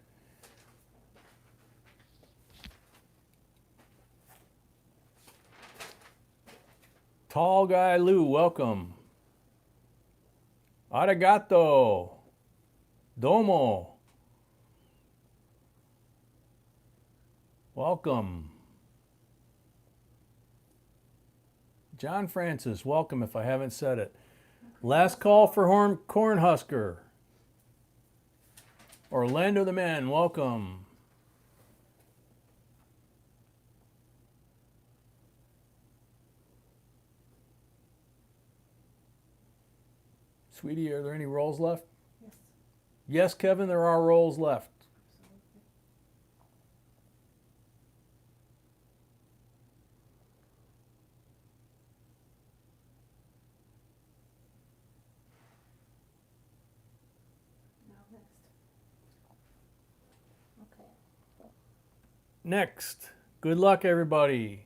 Tall guy Lou, welcome. Arigato. Domo. Welcome. John Francis, welcome if I haven't said it. Last call for Cornhusker. Orlando the Man, welcome. Sweetie, are there any rolls left? Yes. Yes, Kevin, there are rolls left. Next. Good luck, everybody.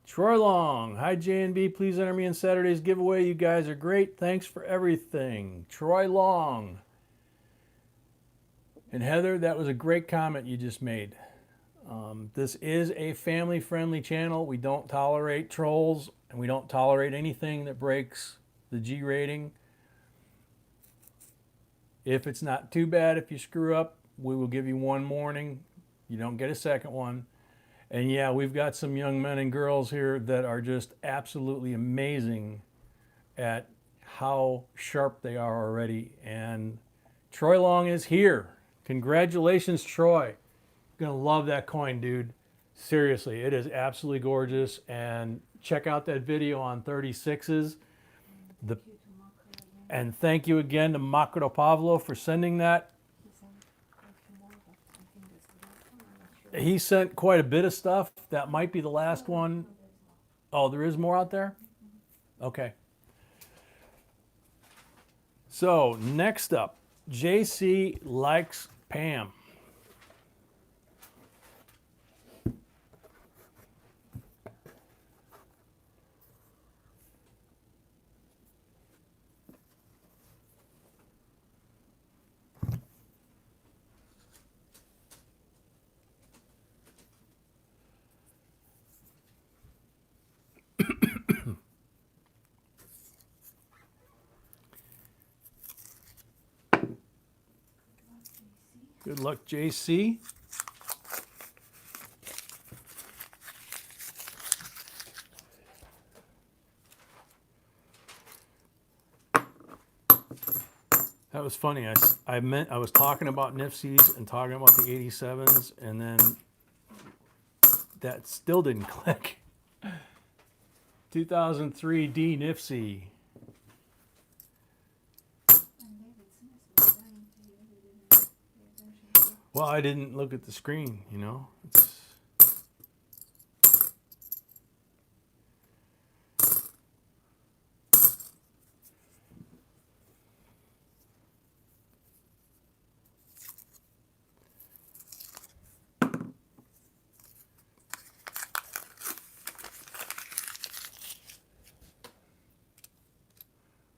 Troy Long. Hi, J&B. Please enter me in Saturday's giveaway. You guys are great. Thanks for everything. Troy Long. And Heather, that was a great comment you just made. This is a family-friendly channel. We don't tolerate trolls, and we don't tolerate anything that breaks the G rating. If it's not too bad if you screw up, we will give you one warning. You don't get a second one. And yeah, we've got some young men and girls here that are just absolutely amazing at how sharp they are already. And Troy Long is here. Congratulations, Troy. Gonna love that coin, dude. Seriously, it is absolutely gorgeous. And check out that video on 36s. The, Thank you to Makara again. and thank you again to Makaro Pavlo for sending that. He sent a few more, but I think that's the last one. I'm not sure. He sent quite a bit of stuff. That might be the last one. No, there's more. Oh, there is more out there? Okay. So, next up, JC likes Pam. Good luck, JC. That was funny. I was talking about NIFCs and talking about the 87s, and then that still didn't click. 2003 D NIFC. And David Smith was dying to you. You didn't pay attention to it. Well, I didn't look at the screen, you know.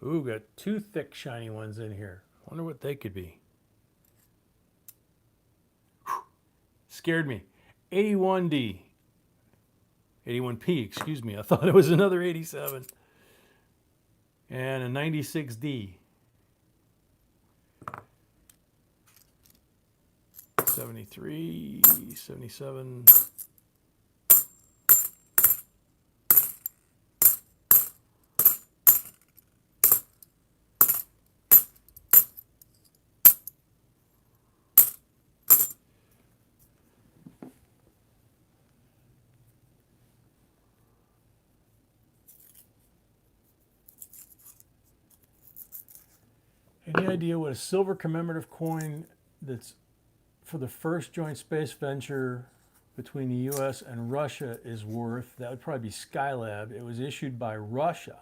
Ooh, got two thick, shiny ones in here. Wonder what they could be. Whew. Scared me. 81D. 81P, excuse me. I thought it was another 87. And a 96D. 73, 77. Any idea what a silver commemorative coin that's for the first joint space venture between the U.S. and Russia is worth? That would probably be Skylab. It was issued by Russia.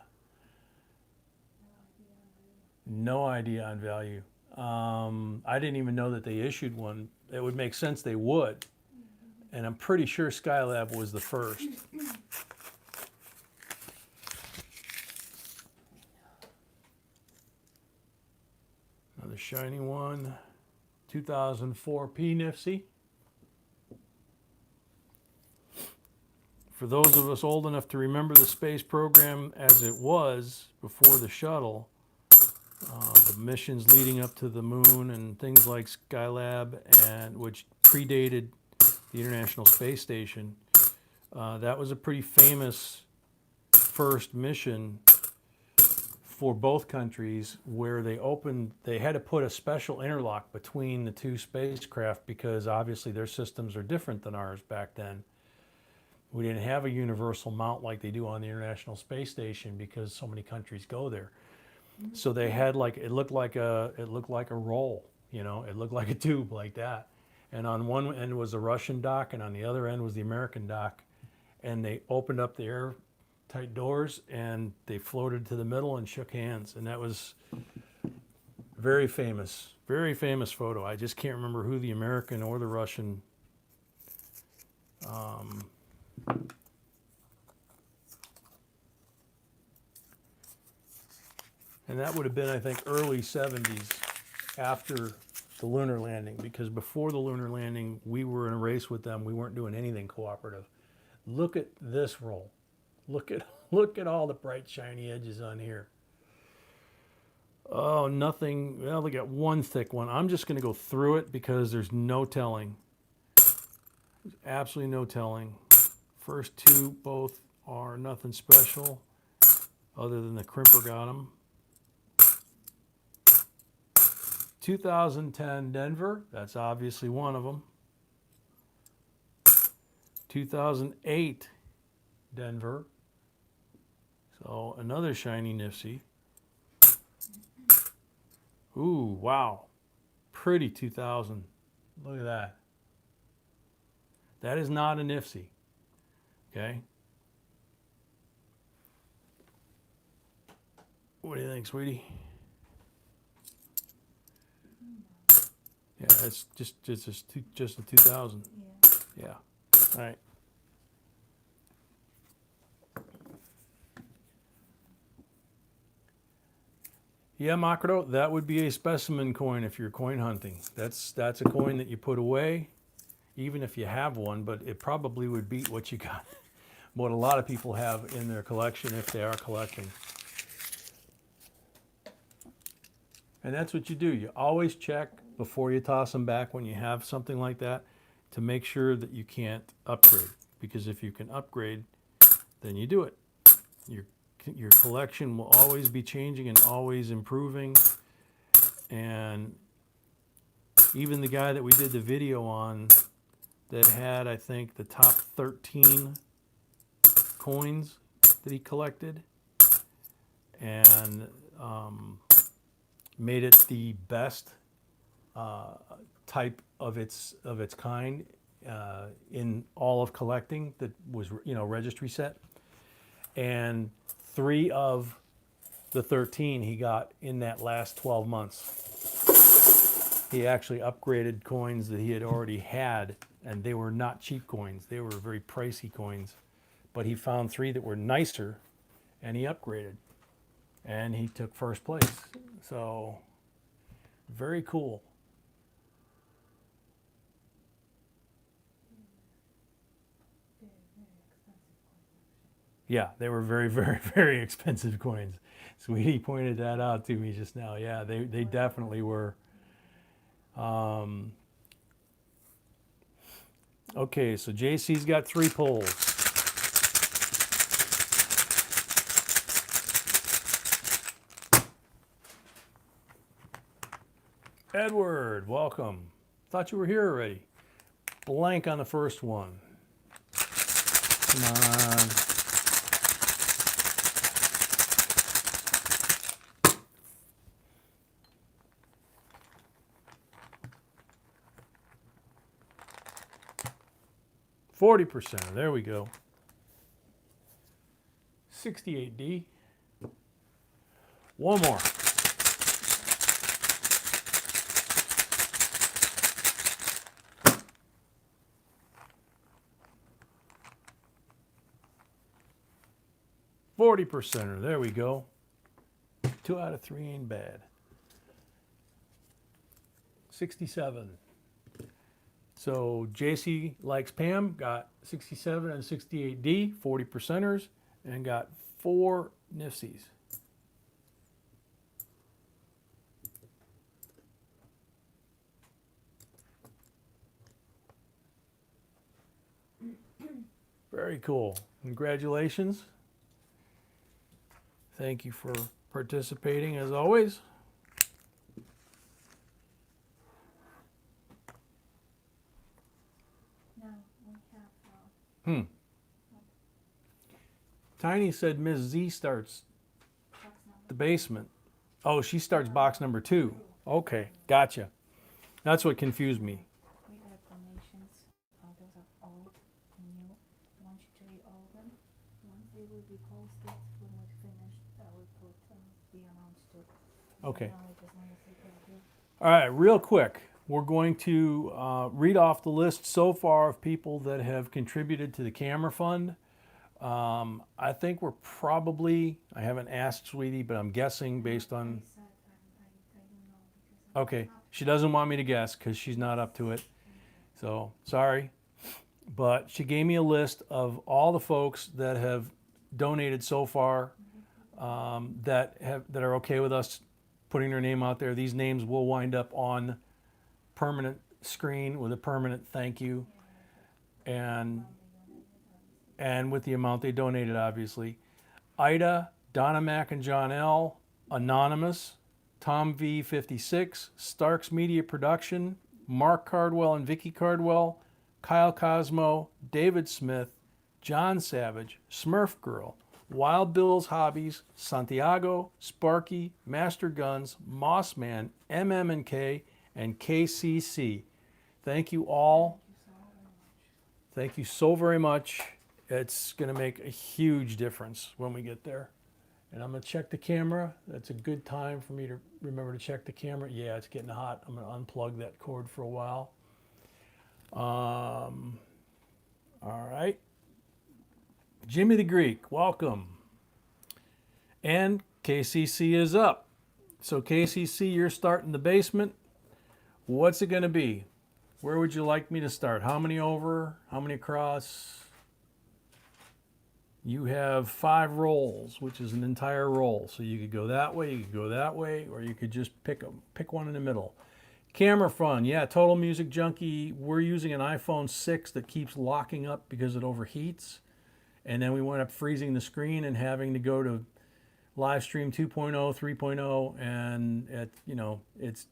No idea on value. I didn't even know that they issued one. It would make sense they would. And I'm pretty sure Skylab was the first. Another shiny one. 2004 P NIFC. For those of us old enough to remember the space program as it was before the shuttle, the missions leading up to the moon and things like Skylab, and which predated the International Space Station, that was a pretty famous first mission for both countries, where they had to put a special interlock between the two spacecraft because obviously their systems are different than ours back then. We didn't have a universal mount like they do on the International Space Station because so many countries go there. So they had it looked like a roll, you know, it looked like a tube like that. And on one end was the Russian dock, and on the other end was the American dock. And they opened up the airtight doors, and they floated to the middle and shook hands. And that was very famous photo. I just can't remember who the American or the Russian. And that would have been, I think, early 70s after the lunar landing, because before the lunar landing, we were in a race with them. We weren't doing anything cooperative. Look at this roll. Look at all the bright, shiny edges on here. Oh, nothing. Well, they got one thick one. I'm just going to go through it because there's no telling. There's absolutely no telling. First two both are nothing special other than the crimper got them. 2010 Denver, that's obviously one of them. 2008 Denver, so another shiny Nifty. Ooh, wow, pretty 2000. Look at that. That is not a Nifty. Okay. What do you think, sweetie? Yeah, it's just a 2000. Yeah. Yeah. All right. Yeah, Makoto, that would be a specimen coin if you're coin hunting. That's a coin that you put away, even if you have one, but it probably would beat what you got, what a lot of people have in their collection if they are collecting. And that's what you do. You always check before you toss them back when you have something like that to make sure that you can't upgrade. Because if you can upgrade, then you do it. Your collection will always be changing and always improving. And even the guy that we did the video on that had, I think, the top 13 coins that he collected and made it the best type of its kind in all of collecting that was, registry set. And 3 of the 13 he got in that last 12 months. He actually upgraded coins that he had already had, and they were not cheap coins. They were very pricey coins. But he found 3 that were nicer, and he upgraded. And he took first place. So, very cool. Yeah, they were very, very, very expensive coins. Sweetie pointed that out to me just now. Yeah, they definitely were. Okay, so JC's got 3 polls. Edward, welcome. Thought you were here already. Blank on the first one. Come on. %. There we go. 68D. One more. %. There we go. 2 out of 3 ain't bad. 67. So JC likes Pam, got 67 and 68D, 40%ers, and got 4 Nifties. Very cool. Congratulations. Thank you for participating as always. Tiny said Miss Z starts the basement. Oh, she starts box number 2. Okay, gotcha. That's what confused me. We got donations. Those are old and new. I want you to read all of them. Once they will be posted, when we finish, I will put the amounts too. Okay. Now I just want to say thank you. All right, real quick. We're going to read off the list so far of people that have contributed to the camera fund. I think we're probably, I haven't asked Sweetie, but I'm guessing based on... I don't know because Okay, she doesn't want me to guess because she's not up to it. So, sorry. But she gave me a list of all the folks that have donated so far that are okay with us putting their name out there. These names will wind up on permanent screen with a permanent thank you. and They donated, obviously. with the amount they donated, obviously. Ida, Donna Mack and John L., Anonymous, Tom V 56, Starks Media Production, Mark Cardwell and Vicky Cardwell, Kyle Cosmo, David Smith, John Savage, Smurf Girl, Wild Bill's Hobbies, Santiago, Sparky, Master Guns, Mossman, MM&K, and KCC. Thank you all. Thank you so very much. It's going to make a huge difference when we get there. And I'm going to check the camera. That's a good time for me to remember to check the camera. Yeah, it's getting hot. I'm going to unplug that cord for a while. All right. Jimmy the Greek, welcome. And KCC is up. So KCC, you're starting the basement. What's it going to be? Where would you like me to start? How many over? How many across? You have 5 rolls, which is an entire roll. So you could go that way, you could go that way, or you could just pick one in the middle. Camera fun, yeah, Total Music Junkie. We're using an iPhone 6 that keeps locking up because it overheats. And then we went up freezing the screen and having to go to live stream 2.0, 3.0, and it's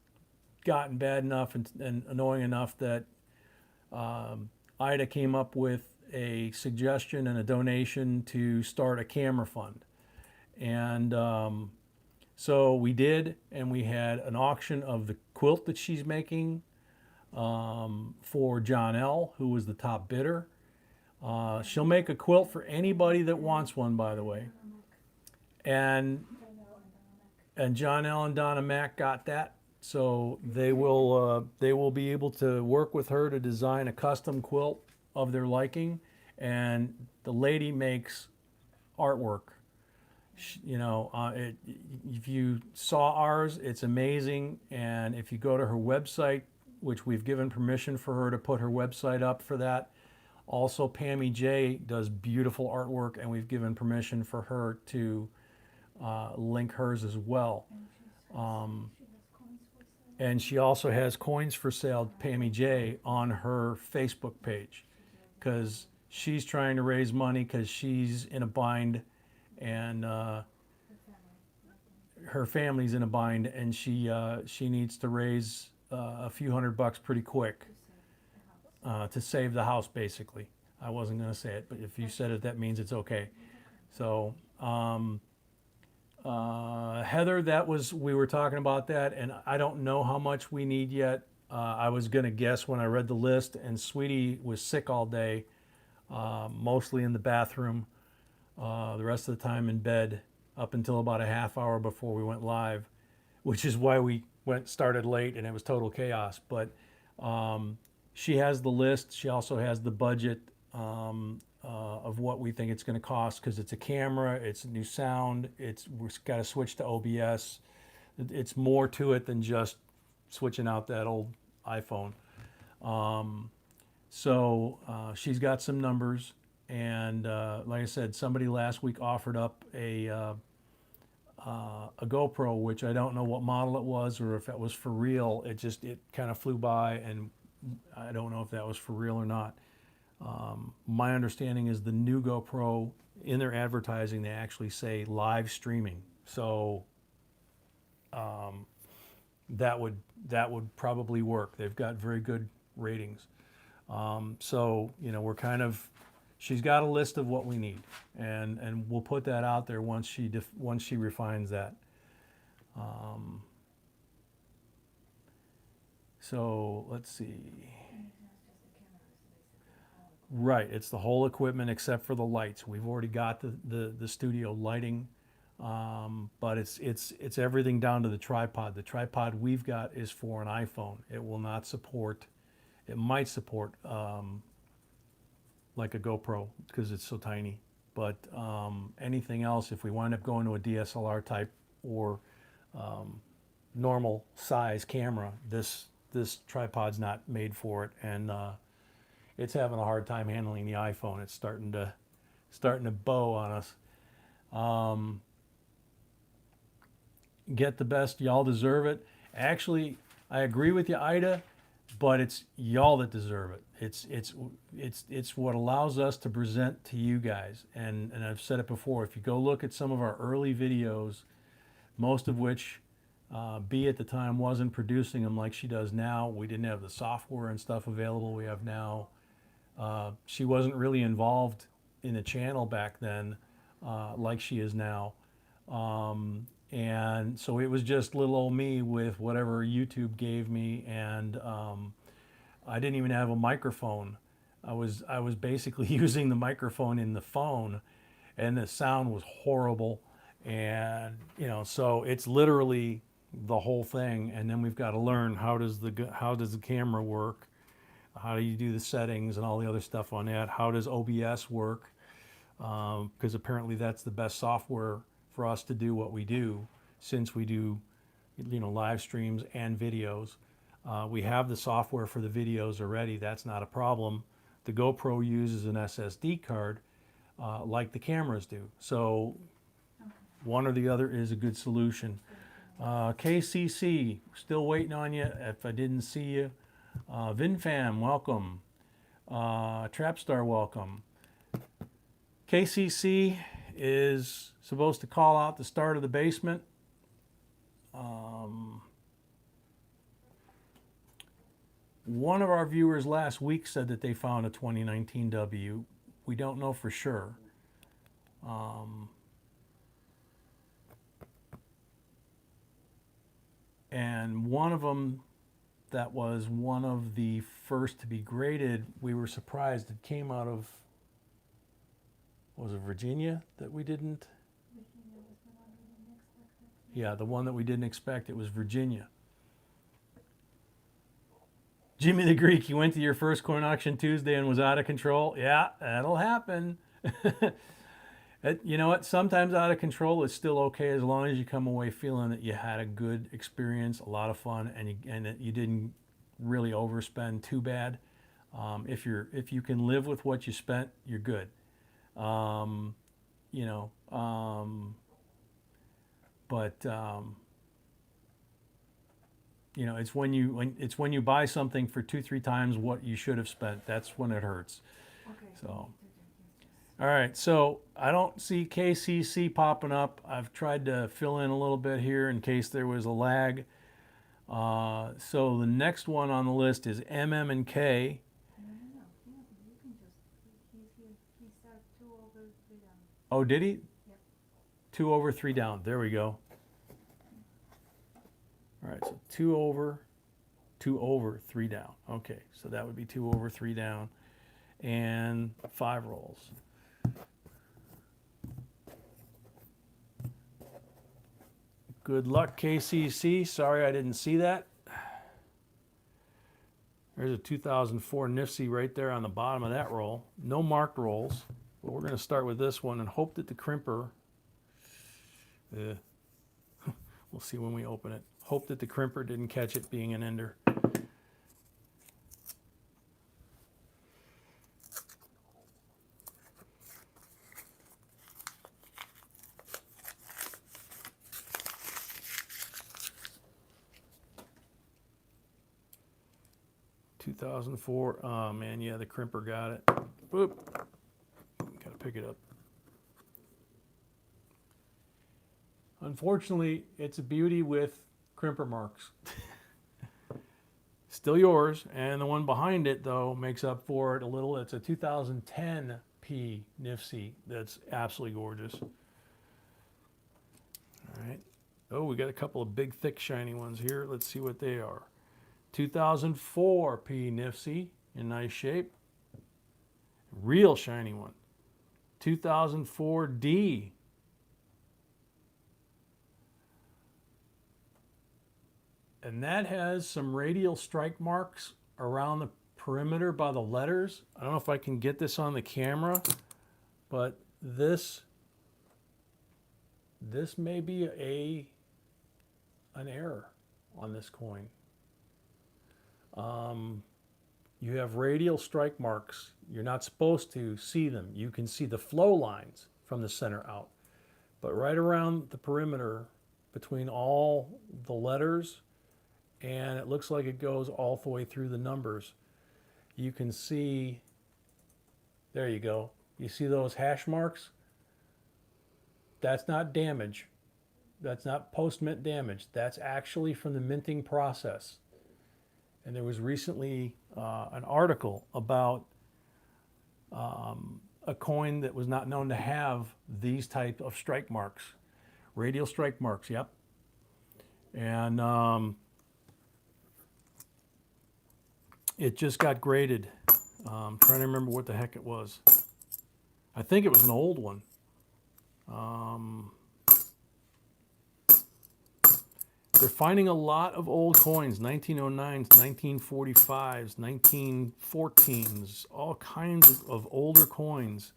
gotten bad enough and annoying enough that Ida came up with a suggestion and a donation to start a camera fund. And so we did, and we had an auction of the quilt that she's making for John L., who was the top bidder. She'll make a quilt for anybody that wants one, by the way. And John L. and Donna Mack got that. So they will be able to work with her to design a custom quilt of their liking, and the lady makes artwork. If you saw ours, it's amazing. And if you go to her website, which we've given permission for her to put her website up for that. Also, Pammy J does beautiful artwork, and we've given permission for her to link hers as well. And she also has coins for sale, Pammy J, on her Facebook page, because she's trying to raise money because she's in a bind, and her family's in a bind, and she needs to raise a few $100 pretty quick to save the house, basically. I wasn't going to say it, but if you said it, that means it's okay. So Heather, we were talking about that, and I don't know how much we need yet. I was going to guess when I read the list, and Sweetie was sick all day, mostly in the bathroom, the rest of the time in bed, up until about a half hour before we went live, which is why we started late and it was total chaos. But she has the list. She also has the budget of what we think it's going to cost, because it's a camera, it's a new sound, we've got to switch to OBS. It's more to it than just switching out that old iPhone. So she's got some numbers, and like I said, somebody last week offered up a GoPro, which I don't know what model it was or if it was for real. It kind of flew by, and I don't know if that was for real or not. My understanding is the new GoPro, in their advertising, they actually say live streaming. So that would probably work. They've got very good ratings. So she's got a list of what we need, and we'll put that out there once she refines that. So let's see. Right, it's the whole equipment except for the lights. We've already got the studio lighting, but it's everything down to the tripod. The tripod we've got is for an iPhone. It will not support. It might support like a GoPro because it's so tiny. But anything else, if we wind up going to a DSLR type or normal size camera, this tripod's not made for it, and it's having a hard time handling the iPhone. It's starting to bow on us. Get the best. Y'all deserve it. Actually, I agree with you, Ida. but it's y'all that deserve it. It's what allows us to present to you guys. And I've said it before. If you go look at some of our early videos, most of which B at the time wasn't producing them like she does now. We didn't have the software and stuff available we have now. She wasn't really involved in the channel back then like she is now. And so it was just little old me with whatever YouTube gave me, and I didn't even have a microphone. I was basically using the microphone in the phone, and the sound was horrible. And so it's literally the whole thing. And then we've got to learn how does the camera work, how do you do the settings and all the other stuff on that, how does OBS work, because apparently that's the best software for us to do what we do, since we do live streams and videos. We have the software for the videos already. That's not a problem. The GoPro uses an SSD card like the cameras do. So one or the other is a good solution. KCC, still waiting on you if I didn't see you. VinFam, welcome. Trapstar, welcome. KCC is supposed to call out the start of the basement. One of our viewers last week said that they found a 2019 W. We don't know for sure. And one of them that was one of the first to be graded, we were surprised it came out of, was it Virginia that we didn't? Yeah, the one that we didn't expect, it was Virginia. Jimmy the Greek, you went to your first coin auction Tuesday and was out of control. Yeah, that'll happen. You know what? Sometimes out of control is still okay, as long as you come away feeling that you had a good experience, a lot of fun, and that you didn't really overspend too bad. If you can live with what you spent, you're good. It's when you buy something for 2-3 times what you should have spent. That's when it hurts. Okay. So, all right. So I don't see KCC popping up. I've tried to fill in a little bit here in case there was a lag. So the next one on the list is MM and K. No. You can just. He said 2 over 3 down. Oh, did he? Yep. 2 over 3 down. There we go. All right, so 2 over 3 down. Okay, so that would be 2 over 3 down, and 5 rolls. Good luck, KCC. Sorry I didn't see that. There's a 2004 NIFSI right there on the bottom of that roll. No marked rolls, but we're going to start with this one and hope that the crimper, we'll see when we open it. Hope that the crimper didn't catch it being an ender. $2004. Oh man, yeah, the crimper got it. Boop. Gotta pick it up. Unfortunately, it's a beauty with crimper marks. Still yours, and the one behind it though makes up for it a little. It's a 2010 P NIFSI that's absolutely gorgeous. All right. Oh, we got a couple of big, thick, shiny ones here. Let's see what they are. 2004 P NIFSI in nice shape. Real shiny one. 2004 D. And that has some radial strike marks around the perimeter by the letters. I don't know if I can get this on the camera, but this may be an error on this coin. You have radial strike marks. You're not supposed to see them. You can see the flow lines from the center out. But right around the perimeter between all the letters and it looks like it goes all the way through the numbers. You can see, there you go. You see those hash marks? That's not damage. That's not post-mint damage. That's actually from the minting process. And there was recently an article about a coin that was not known to have these type of strike marks. Radial strike marks, yep. And it just got graded. I'm trying to remember what the heck it was. I think it was an old one. They're finding a lot of old coins, 1909s, 1945s, 1914s, all kinds of older coins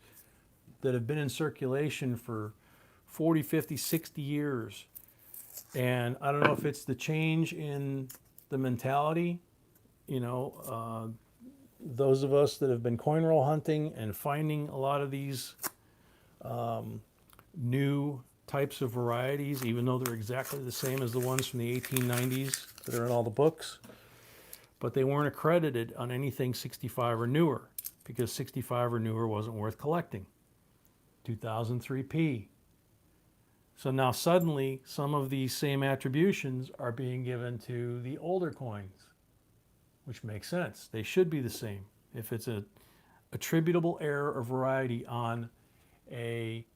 that have been in circulation for 40, 50, 60 years. And I don't know if it's the change in the mentality, you know, those of us that have been coin roll hunting and finding a lot of these new types of varieties, even though they're exactly the same as the ones from the 1890s that are in all the books, but they weren't accredited on anything 65 or newer because 65 or newer wasn't worth collecting. 2003P. So now suddenly some of these same attributions are being given to the older coins, which makes sense. They should be the same. If it's a attributable error or variety on a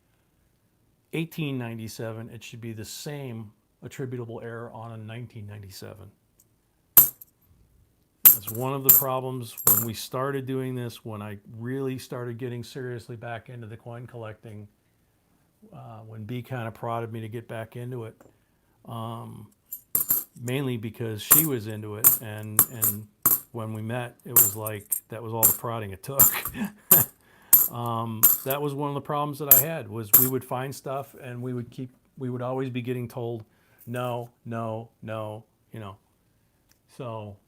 1897, it should be the same attributable error on a 1997. That's one of the problems when we started doing this, when I really started getting seriously back into the coin collecting, when B kind of prodded me to get back into it, mainly because she was into it, and when we met, it was like that was all the prodding it took. That was one of the problems that I had, was we would find stuff and we would always be getting told no, no, no, you know. So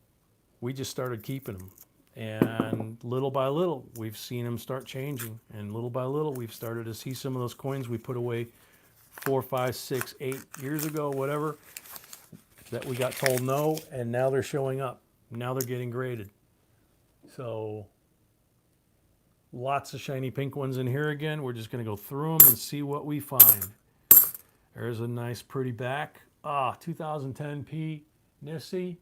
we just started keeping them, and little by little we've seen them start changing, and little by little we've started to see some of those coins we put away 4, 5, 6, 8 years ago, whatever, that we got told no, and now they're showing up. Now they're getting graded. So lots of shiny pink ones in here again. We're just going to go through them and see what we find. There's a nice pretty back. 2010P Nifty,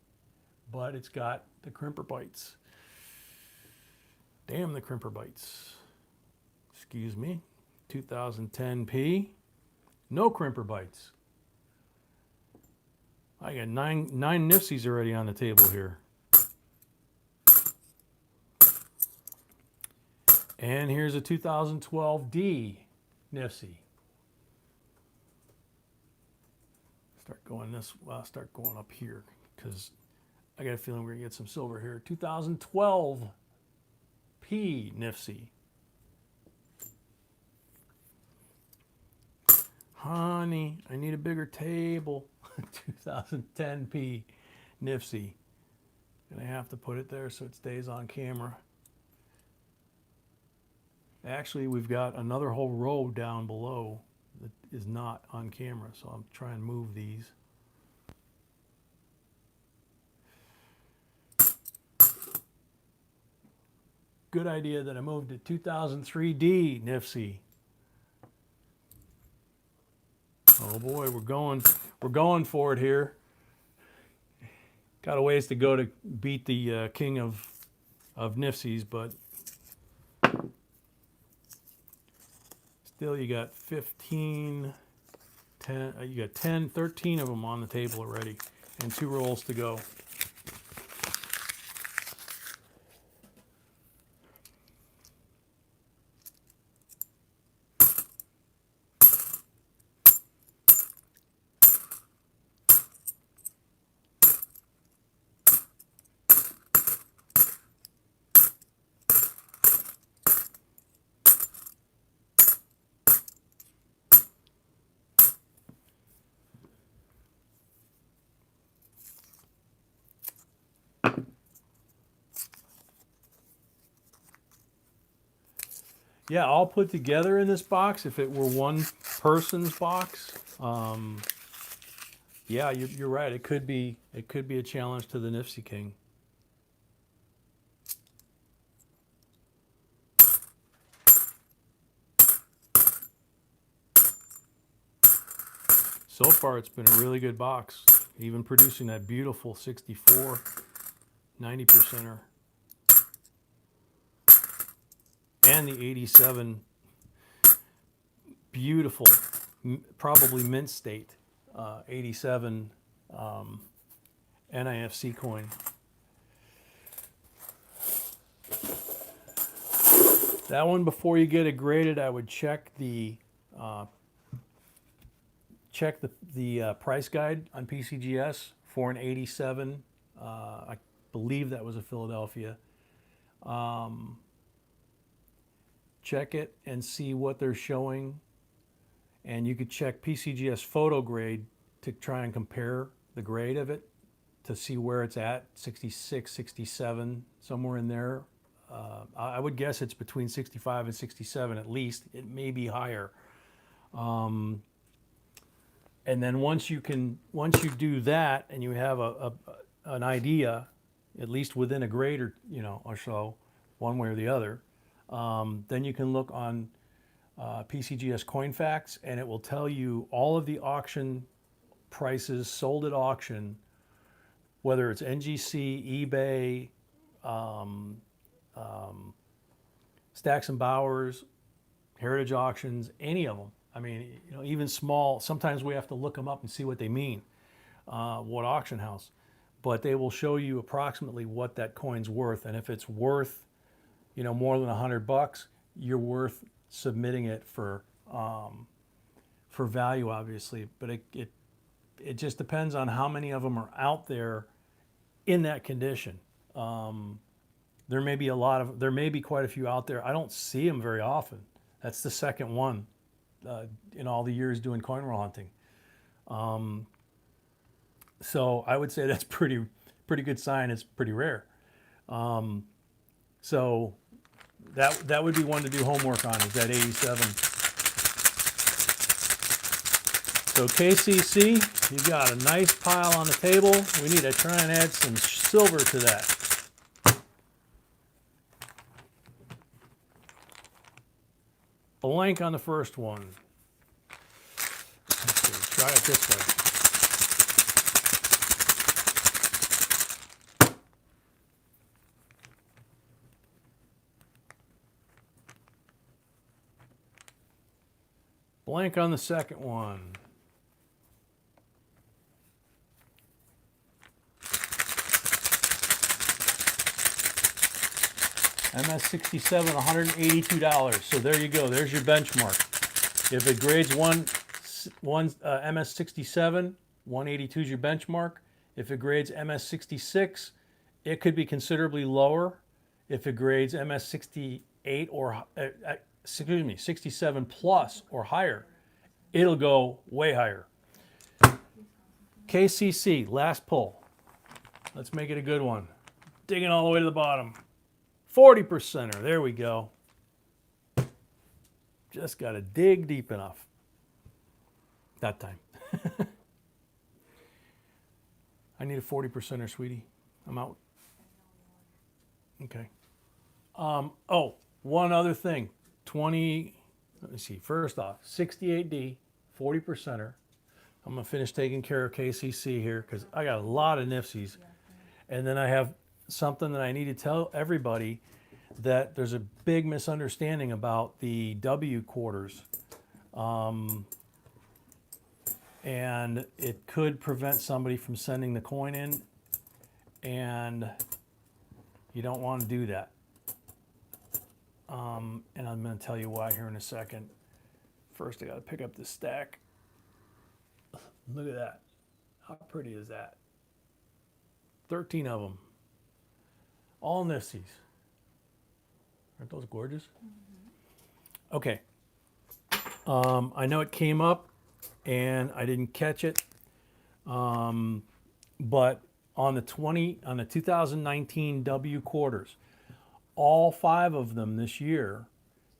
but it's got the crimper bites. Damn the crimper bites. Excuse me. 2010P. No crimper bites. I got nine Nifties already on the table here. And here's a 2012D Nifty. Start going up here because I got a feeling we're gonna get some silver here. 2012P Nifty. Honey, I need a bigger table. 2010P Nifty. Gonna have to put it there so it stays on camera. Actually, we've got another whole row down below that is not on camera, so I'm trying to move these. Good idea that I moved to 2003D Nifty. Oh boy, we're going for it here. Got a ways to go to beat the king of Nifties, but still, you got 15, 10, you got 10, 13 of them on the table already, and 2 rolls to go. Yeah, all put together in this box. If it were one person's box, yeah, yeah, you're right. It could be a challenge to the Nifty King. So far, it's been a really good box, even producing that beautiful 64, 90%er, and the 87, beautiful, probably mint state, 87 NIFC coin. That one, before you get it graded, I would check the price guide on PCGS for an 87. I believe that was a Philadelphia. Check it and see what they're showing. And you could check PCGS photo grade to try and compare the grade of it to see where it's at, 66, 67, somewhere in there. I would guess it's between 65 and 67 at least. It may be higher. And then once you do that and you have an idea, at least within a grade or so, one way or the other, then you can look on PCGS CoinFacts, and it will tell you all of the auction prices sold at auction, whether it's NGC, eBay, Stacks and Bowers, Heritage Auctions, any of them. I mean, even small, sometimes we have to look them up and see what they mean, what auction house. But they will show you approximately what that coin's worth. And if it's worth, more than $100, you're worth submitting it for value, obviously. But it just depends on how many of them are out there in that condition. There may be quite a few out there. I don't see them very often. That's the second one in all the years doing coin roll hunting. So I would say that's pretty good sign. It's pretty rare. So that would be one to do homework on, is that 87. So KCC, you got a nice pile on the table. We need to try and add some silver to that. Blank on the first one. Let's see, try it this way. Blank on the second one. MS67, $182. So there you go. There's your benchmark. If it grades MS67, 182 is your benchmark. If it grades MS66, it could be considerably lower. If it grades MS68 or 67 plus or higher, it'll go way higher. KCC, last pull. Let's make it a good one. Digging all the way to the bottom. 40%er, there we go. Just got to dig deep enough. That time. I need a 40%er, sweetie. I'm out. Okay. Oh, one other thing. Let me see. First off, 68D, 40%er. I'm going to finish taking care of KCC here because I got a lot of Nifsies. And then I have something that I need to tell everybody, that there's a big misunderstanding about the W quarters. And it could prevent somebody from sending the coin in, and you don't want to do that. And I'm going to tell you why here in a second. First, I got to pick up this stack. Look at that. How pretty is that? 13 of them. All Nifsies. Aren't those gorgeous? Mm-hmm. Okay. I know it came up and I didn't catch it. But on the 2019 W quarters, all 5 of them this year,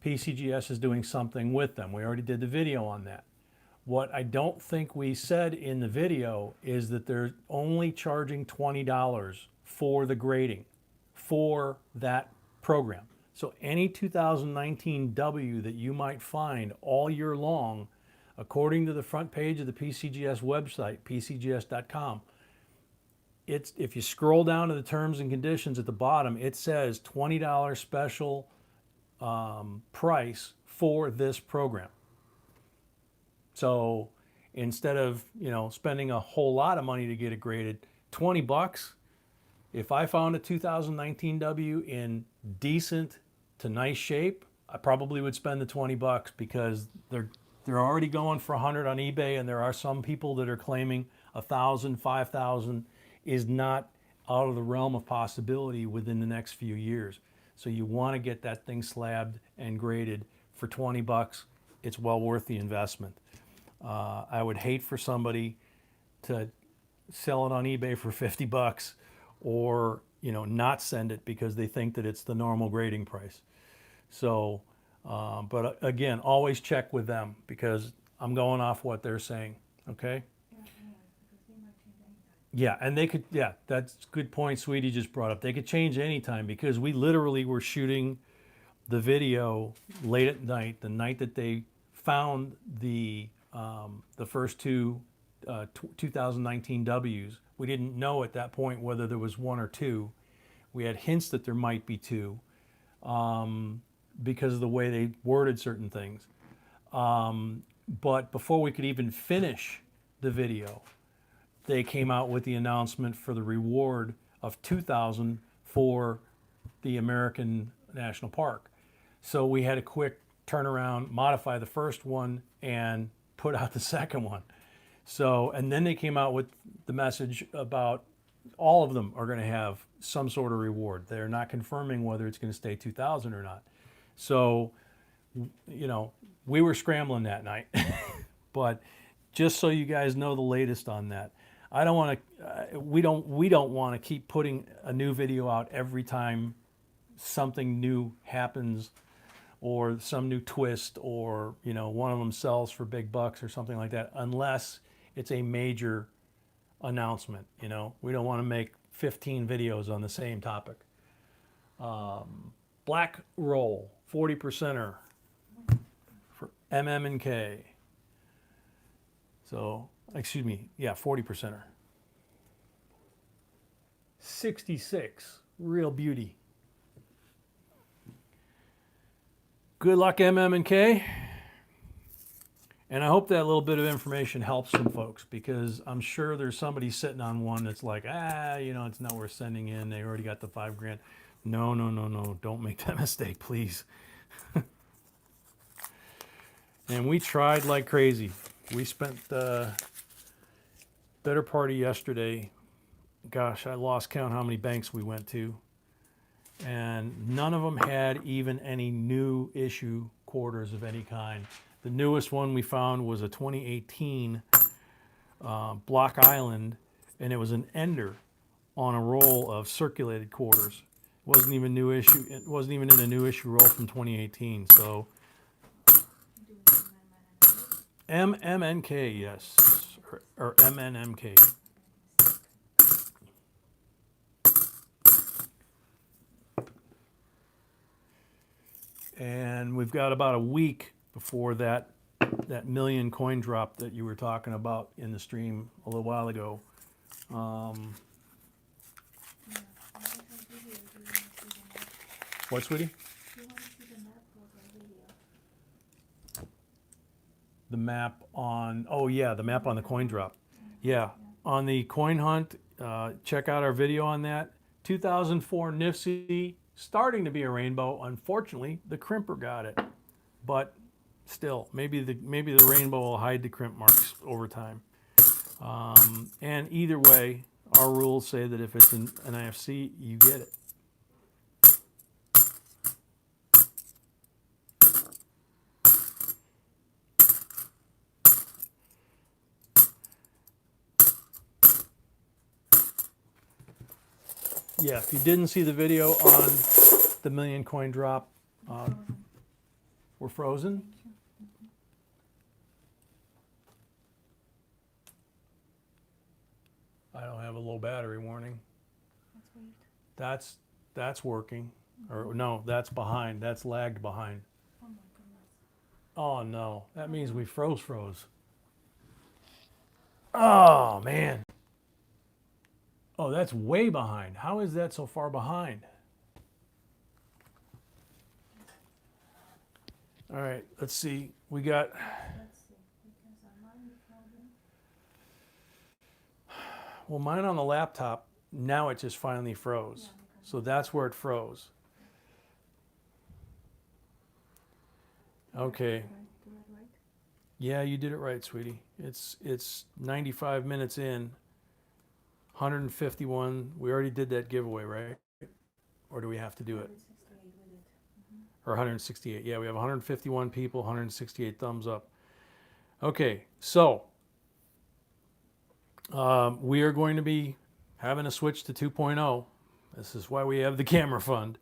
PCGS is doing something with them. We already did the video on that. What I don't think we said in the video is that they're only charging $20 for the grading for that program. So any 2019 W that you might find all year long, according to the front page of the PCGS website, pcgs.com, if you scroll down to the terms and conditions at the bottom, it says $20 special price for this program. So instead of, spending a whole lot of money to get it graded, $20, if I found a 2019 W in decent to nice shape, I probably would spend the $20 because they're already going for 100 on eBay, and there are some people that are claiming 1,000, 5,000 is not out of the realm of possibility within the next few years. So you want to get that thing slabbed and graded for $20. It's well worth the investment. I would hate for somebody to sell it on eBay for $50 or not send it because they think that it's the normal grading price. So, but again, always check with them because I'm going off what they're saying. Okay. Yeah, and they could. Yeah, that's a good point. Sweetie just brought up. They could change anytime because we literally were shooting the video late at night, the night that they found the first two 2019 Ws. We didn't know at that point whether there was one or two. We had hints that there might be two because of the way they worded certain things. But before we could even finish the video, they came out with the announcement for the reward of $2,000 for the American National Park. So we had a quick turnaround, modify the first one, and put out the second one. So, and then they came out with the message about all of them are going to have some sort of reward. They're not confirming whether it's going to stay 2,000 or not. So, we were scrambling that night. But just so you guys know the latest on that. I don't want to. We don't want to keep putting a new video out every time something new happens, or some new twist, or one of them sells for big bucks or something like that. Unless it's a major announcement. We don't want to make 15 videos on the same topic. Black roll 40%er for MM&K. So. Excuse me, yeah, 40%er. 66, real beauty. Good luck, MM&K. And I hope that little bit of information helps some folks because I'm sure there's somebody sitting on one that's like, it's not worth sending in. They already got the $5,000. No, don't make that mistake, please. And we tried like crazy. We spent better part of yesterday, gosh, I lost count how many banks we went to, and none of them had even any new issue quarters of any kind. The newest one we found was a 2018 Block Island, and it was an ender on a roll of circulated quarters. It wasn't even new issue. It wasn't even in a new issue roll from 2018. So MM&K, yes. Or MNMK. And we've got about a week before that million coin drop that you were talking about in the stream a little while ago. What, sweetie? The map on, the map on the coin drop. Yeah, on the coin hunt, check out our video on that. 2004 NIFSI, starting to be a rainbow. Unfortunately, the crimper got it. But still, maybe the rainbow will hide the crimp marks over time. And either way, our rules say that if it's an IFC, you get it. Yeah, if you didn't see the video on the million coin drop, we're frozen. I don't have a low battery warning. That's weird. That's working. Or no, that's behind. That's lagged behind. Oh my goodness. Oh no, that means we froze. Oh man. Oh, that's way behind. How is that so far behind? All right, let's see. We got, Let's see, because I might be frozen. well, mine on the laptop, now it just finally froze. Yeah, because So that's where it froze. Okay. Did I do it right? Yeah, you did it right, sweetie. It's 95 minutes in. 151. We already did that giveaway, right? Or do we have to do it? 168 we did. Or 168. Yeah, we have 151 people, 168 thumbs up. Okay, so we are going to be having a switch to 2.0. This is why we have the camera fund.